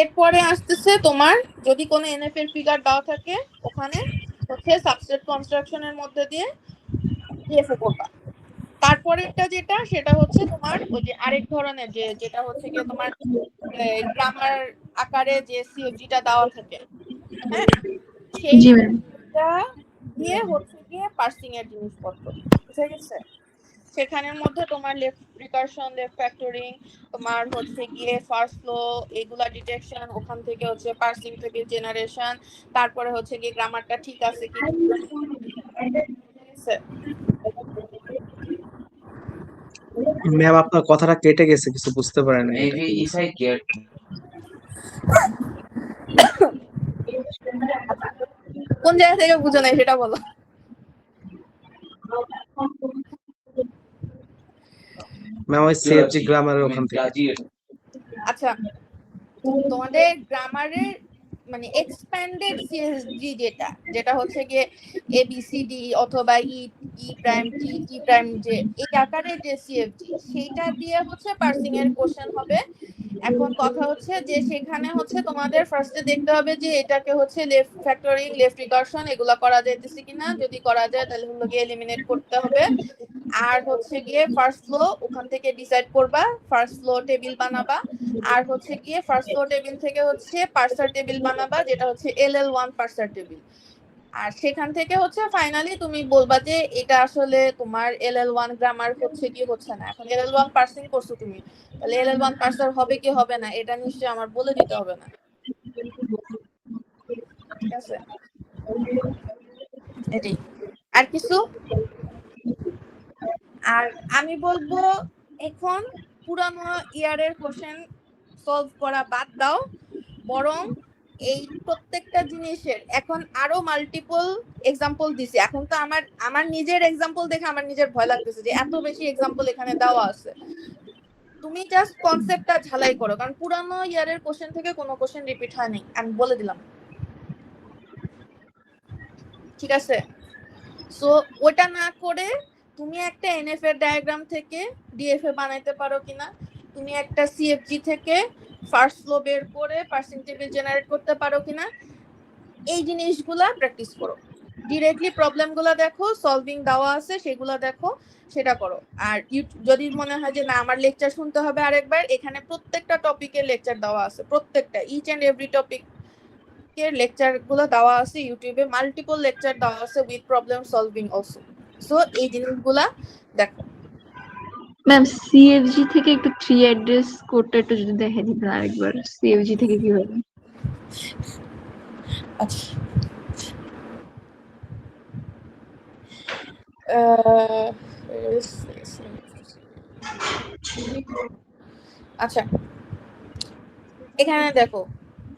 এরপরে আসতেছে তোমার যদি কোনো এনএফ এর ফিগার দেওয়া থাকে ওখানে হচ্ছে সাবসেট কনস্ট্রাকশনের মধ্যে দিয়ে ডিএফও করবা। তারপরেরটা যেটা সেটা হচ্ছে তোমার ওই যে আরেক ধরনের যেটা হচ্ছে গিয়ে তোমার গ্রামার আকারে যে সিএফজিটা দেওয়া থাকে, হ্যাঁ জি ম্যাম। সেইটা দিয়ে হচ্ছে গিয়ে পার্সিং এর জিনিসপত্র। বুঝে গেছে? সেখানের মধ্যে তোমার লেফট রিকারশন, লেফট ফ্যাক্টরিং, তোমার হচ্ছে গিয়ে ফার্স্ট ফ্লো, এগুলা ডিটেকশন, ওখান থেকে হচ্ছে পার্সিং থেকে জেনারেশন, তারপরে হচ্ছে গিয়ে গ্রামারটা ঠিক আছে কি ম্যাম আপনার কথাটা কেটে গেছে, কিছু বুঝতে পারেন না। কোন জায়গা থেকে বুঝো নাই সেটা বলো। ম্যাম ওই সিএফজি গ্রামারের ওখান থেকে। আচ্ছা তোমাদের গ্রামারের মানে এক্সপ্যান্ডেড সিএসজি যেটা হচ্ছে গিয়ে এবিসিডি অথবা ই প্রাইম টি প্রাইম যে এই আকারের যে সিএফজি সেইটা দিয়ে হচ্ছে পার্সিং এর কোশ্চেন হবে। এখন কথা হচ্ছে যে সেখানে হচ্ছে তোমাদের ফার্স্টে দেখতে হবে যে এটাকে হচ্ছে লেফট ফ্যাক্টরিং, লেফট রিকারশন এগুলা করা যাইতেছে কিনা, যদি করা যায় তাহলে হলো গিয়ে এলিমিনেট করতে হবে। আর হচ্ছে গিয়ে ফার্স্ট ফ্লো ওখান থেকে ডিসাইড করবা, ফার্স্ট ফ্লো টেবিল বানাবা, আর হচ্ছে গিয়ে ফার্স্ট ফ্লো টেবিল থেকে হচ্ছে পার্সার টেবিল বানাবা যেটা হচ্ছে LL1 পার্সার টেবিল। আর সেখান থেকে হচ্ছে ফাইনালি তুমি বলবা যে এটা আসলে তোমার LL1 গ্রামার হচ্ছে কি হচ্ছে না। এখন LL1 পার্সিং করছো তুমি, তাহলে LL1 পার্সার হবে কি হবে না এটা নিশ্চয়ই আমার বলে দিতে হবে না। ঠিক আছে, এটাই। আর কিছু? আর আমি বলবো এখন পুরানো ইয়ারের কোশ্চেন সলভ করা বাদ দাও, বরং এই প্রত্যেকটা জিনিসের এখন আরো মাল্টিপল এক্সাম্পল দিছি। এখন তো আমার নিজের এক্সাম্পল দেখে আমার নিজের ভয় লাগতেছে যে এত বেশি এক্সাম্পল এখানে দেওয়া আছে। তুমি জাস্ট কনসেপ্টটা ঝালাই করো, কারণ পুরানো ইয়ারের কোশ্চেন থেকে কোনো কোশ্চেন রিপিট হয়নি, আমি বলে দিলাম। ঠিক আছে, সো ওটা না করে তুমি একটা এনএফ এর ডায়াগ্রাম থেকে ডিএফএ বানাইতে পারো কিনা, তুমি একটা সিএফজি থেকে ফার্স্ট ফ্লো বের করে পার্সিং টেবিল জেনারেট করতে পারো কিনা, এই জিনিসগুলা প্র্যাকটিস করো। ডিরেক্টলি প্রবলেমগুলো দেখো, সলভিং দেওয়া আছে সেগুলো দেখো, সেটা করো। আর যদি মনে হয় যে না আমার লেকচার শুনতে হবে আরেকবার, এখানে প্রত্যেকটা টপিকের লেকচার দেওয়া আছে, প্রত্যেকটা ইচ এন্ড এভরি টপিক এর লেকচার গুলো দেওয়া আছে ইউটিউবে, মাল্টিপল লেকচার দেওয়া আছে with problem solving also. So এই জিনিসগুলা দেখো। ম্যাম সিএফজি থেকে একটু 3 অ্যাড্রেস কোডটা একটু যদি দেখে দিতেন আরেকবার, সিএফজি থেকে কিভাবে? আচ্ছা আচ্ছা এখানে দেখো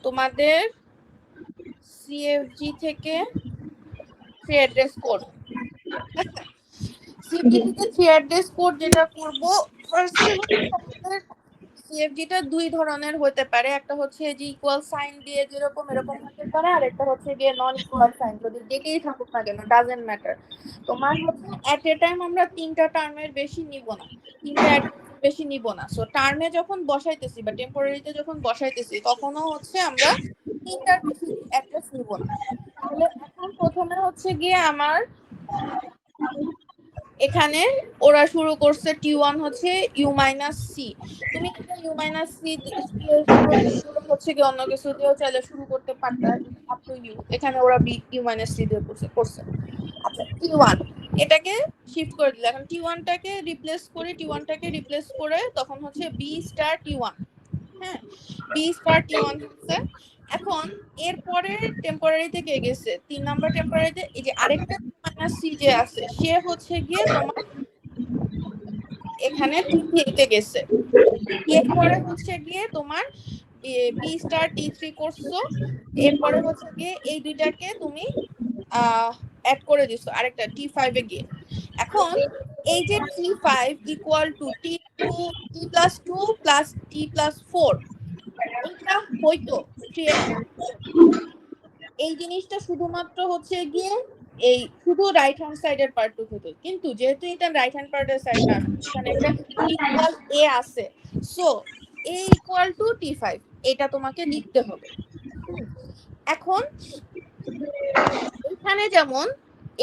তোমাদের সিএফজি থেকে 3 অ্যাড্রেস কোড, সিএফজি থেকে 3 অ্যাড্রেস কোড যেটা করব ফার্স্টে তোমাদের সিএফজিটা দুই ধরনের হতে পারে, একটা হচ্ছে যে ইকুয়াল সাইন দিয়ে যেরকম এরকম হতে পারে, আর একটা হচ্ছে গিয়ে নন ইকুয়াল সাইন, যদি যেটাই থাকুক না কেন ডাজন্ট ম্যাটার। তোমার হচ্ছে এট এ টাইম আমরা 3টা টার্মের বেশি নিব না, 3টা অ্যাড্রেস বেশি নিব না। সো টার্মে যখন বসাইতেছি বা টেম্পোরারিতে যখন বসাইতেছি তখনও হচ্ছে আমরা 3টার বেশি অ্যাড্রেস নিব না। তাহলে এখন প্রথমে হচ্ছে গিয়ে আমার এখানে ওরা শুরু করছে T1 হচ্ছে U-C, তুমি এটা U-C দিয়ে শুরু হচ্ছে কি অন্য কিছু দিয়েও চাইলে শুরু করতে পারতা, আপ টু ইউ। এখানে ওরা U-C দিয়ে করছে। আচ্ছা T1 এটাকে শিফট করে দিল, এখন T1টাকে রিপ্লেস করে তখন হচ্ছে B স্টার T1, হ্যাঁ B স্টার T1 হচ্ছে। এখন এরপরে টেম্পোরারি থেকে গেছে 3 নাম্বার টেম্পোরারিতে এই যে আরেকটা মাইনাস সি যে আছে সে হচ্ছে গিয়ে তোমার এখানে টি3 গেছে, এরপরে হচ্ছে গিয়ে তোমার বি স্টার টি3 করছো, এরপরে হচ্ছে গিয়ে এই দুইটাকে তুমি অ্যাড করে দিছো আরেকটা টি5 এ গিয়ে। এখন এই যে টি5 ইকুয়াল টু টি+2 প্লাস টি+4 এটা হয়তো 3 এই জিনিসটা শুধুমাত্র হচ্ছে গিয়ে এই শুধু রাইট হ্যান্ড সাইডের পার্টটুকু হতো, কিন্তু যেহেতু এটা রাইট হ্যান্ড পার্টের সাইড না, এখানে একটা ইকুয়াল এ আছে, সো এ ইকুয়াল টু টি5 এটা তোমাকে লিখতে হবে। এখন এখানে যেমন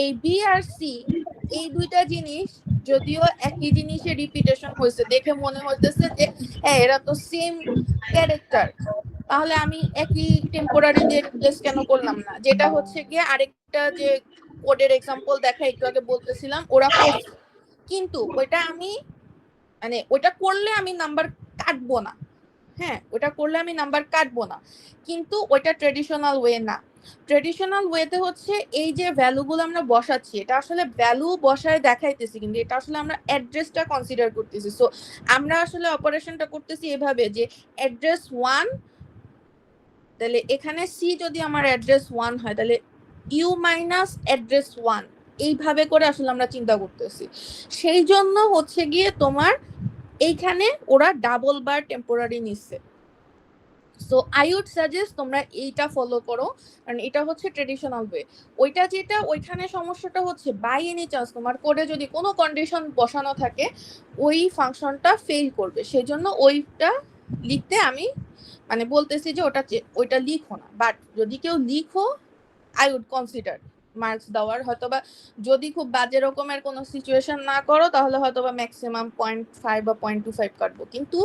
এই বি আর সি এই দুইটা জিনিস যদিও একই জিনিসের রিপিটেশন হয়েছে, দেখে মনে হইতেছে যে হ্যাঁ এরা তো সেম ক্যারেক্টার, তাহলে আমি একই টেম্পোরারি দিয়ে রিপ্লেস কেন করলাম না, যেটা হচ্ছে গিয়ে আরেকটা যে কোডের এক্সাম্পল দেখা একটু আগে বলতেছিলাম ওরা করছে, কিন্তু ওইটা আমি মানে ওইটা করলে আমি নাম্বার কাটবো না, হ্যাঁ ওটা করলে আমি নাম্বার কাটবো না, কিন্তু ওইটা ট্রেডিশনাল ওয়ে না। ট্রেডিশনাল ওয়েতে হচ্ছে এই যে ভ্যালুগুলো আমরা বসাচ্ছি এটা আসলে ভ্যালু বসায় দেখাইতেছি, কিন্তু এটা আসলে আমরা অ্যাড্রেসটা কনসিডার করতেছি। সো আমরা আসলে অপারেশনটা করতেছি এভাবে যে অ্যাড্রেস 1, তাহলে এখানে সি যদি আমার অ্যাড্রেস 1 হয় তাহলে ইউ মাইনাস অ্যাড্রেস 1, এইভাবে করে আসলে আমরা চিন্তা করতেছি। সেই জন্য হচ্ছে গিয়ে তোমার এইখানে ওরা ডাবল বার টেম্পোরারি নিচ্ছে। সো আই উড সাজেস্ট তোমরা এইটা ফলো করো, কারণ এটা হচ্ছে ট্রেডিশনাল ওয়ে। ওইটা যেটা ওইখানে সমস্যাটা হচ্ছে বাই এনি চান্স তোমার কোডে যদি কোনো কন্ডিশন বসানো থাকে ওই ফাংশনটা ফেল করবে, সেই জন্য ওইটা লিখতে আমি মানে বলতেছি যে ওইটা লিখো না, বাট যদি কেউ লিখো আই উড কনসিডার মার্কস দেওয়ার, হয়তোবা যদি খুব বাজে রকমের কোনো সিচুয়েশন না করো তাহলে হয়তোবা ম্যাক্সিমাম 0.5 বা 0.25 কাটবো, কিন্তু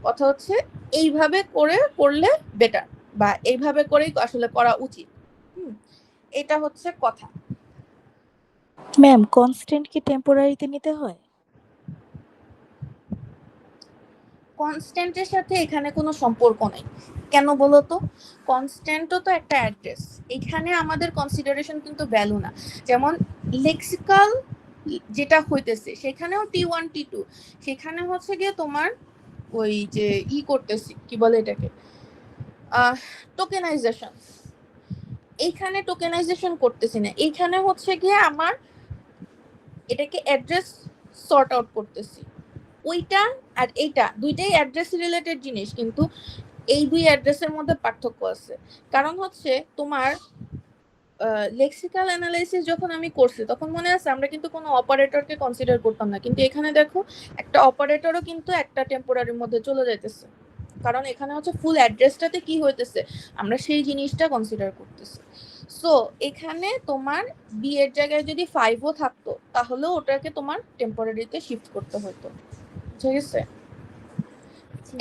কথা হচ্ছে এইভাবে করলে বেটার, বা এইভাবে করেই আসলে করা উচিত। এটা হচ্ছে কথা। ম্যাম কনস্ট্যান্ট কি টেম্পোরারিতে নিতে হয়? কনস্ট্যান্টের সাথে এখানে কোনো সম্পর্ক নেই, কেন বলো তো? কনস্ট্যান্টও তো একটা অ্যাড্রেস, এখানে আমাদের কনসিডারেশন কিন্তু ভ্যালু না। যেমন লেক্সিক্যাল যেটা হইতেছে সেখানেও টি1 টি2, সেখানে হচ্ছে গিয়ে তোমার ওই যে করতেছি কি বলে এটাকে টোকেনাইজেশন, এইখানে টোকেনাইজেশন করতেছি না, এইখানে হচ্ছে গিয়ে আমার এটাকে অ্যাড্রেস সর্ট আউট করতেছি। ওইটা আর এইটা দুইটাই অ্যাড্রেস রিলেটেড জিনিস, কিন্তু এই দুই অ্যাড্রেসের মধ্যে পার্থক্য আছে। কারণ হচ্ছে তোমার লেক্সিক্যাল অ্যানালাইসিস যখন আমি করছি তখন মনে আছে আমরা কিন্তু কোনো অপারেটরকে কনসিডার করতাম না, কিন্তু এখানে দেখো একটা অপারেটরও কিন্তু একটা টেম্পোরারির মধ্যে চলে যাইতেছে, কারণ এখানে হচ্ছে ফুল অ্যাড্রেসটাতে কি হইতেছে আমরা সেই জিনিসটা কনসিডার করতেছি। সো এখানে তোমার বি এর জায়গায় যদি 5ও থাকতো তাহলেও ওটাকে তোমার টেম্পোরারিতে শিফট করতে হতো, ঠিক আছে?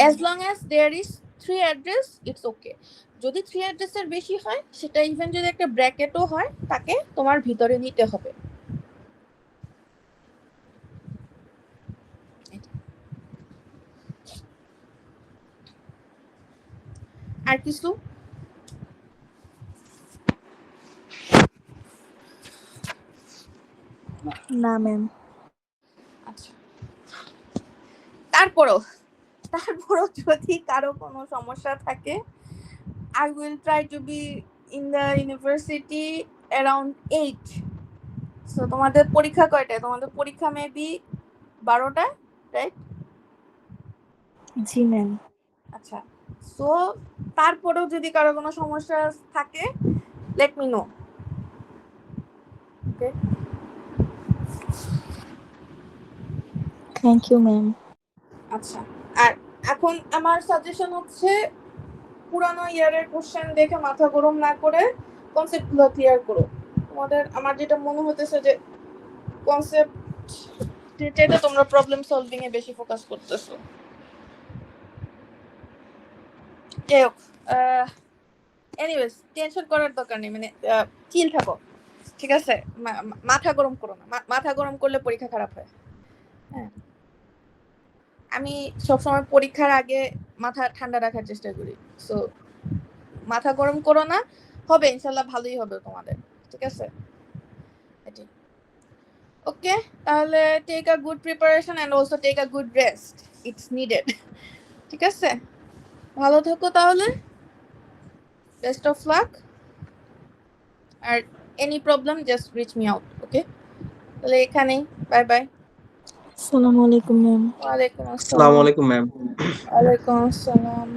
as long as there is 3 address it's okay, যদি 3 অ্যাড্রেসের বেশি হয় সেটা ইভেন যদি একটা ব্র্যাকেটও হয় তাকে তোমার ভিতরে নিতে হবে। আর কিছু? না ম্যাম। আচ্ছা, তারপরও যদি কারো কোনো সমস্যা থাকে I will try to be in the university around 8. So তোমাদের পরীক্ষা কয়টায়? তোমাদের পরীক্ষা মেবি 12টায়, রাইট? জি ম্যাম। আচ্ছা, সো তারপরেও যদি কারো কোনো সমস্যা থাকে let me know. Okay? Thank you ma'am. আচ্ছা, আর এখন আমার সাজেশন হচ্ছে পুরানো ইয়ারের কোশ্চেন দেখে মাথা গরম না করে কনসেপ্টগুলো ক্লিয়ার করো। তোমাদের আমার যেটা মনে হতেছে যে কনসেপ্ট যেটা তোমরা প্রবলেম সলভিং এ বেশি ফোকাস করতেছো। যাই হোক, এনিওয়েজ টেনশন করার দরকার নেই, মানে চিল থাকো, ঠিক আছে? মাথা গরম করো না, মাথা গরম করলে পরীক্ষা খারাপ হয়। হ্যাঁ, আমি সবসময় পরীক্ষার আগে মাথা ঠান্ডা রাখার চেষ্টা করি, সো মাথা গরম করো না, হবে ইনশাল্লাহ, ভালোই হবে তোমাদের, ঠিক আছে? ওকে, তাহলে take a good preparation and also take a good rest, it's needed. ঠিক আছে, ভালো থাকো তাহলে, বেস্ট অফ লাক, আর any problem just reach me out. Okay, তাহলে এখানেই, বাই বাই। আসসালামু আলাইকুম ম্যাম। ওয়ালাইকুম আসসালামু আসসালাম। আলাইকুম ম্যাম। ওয়ালাইকুম আসসালাম।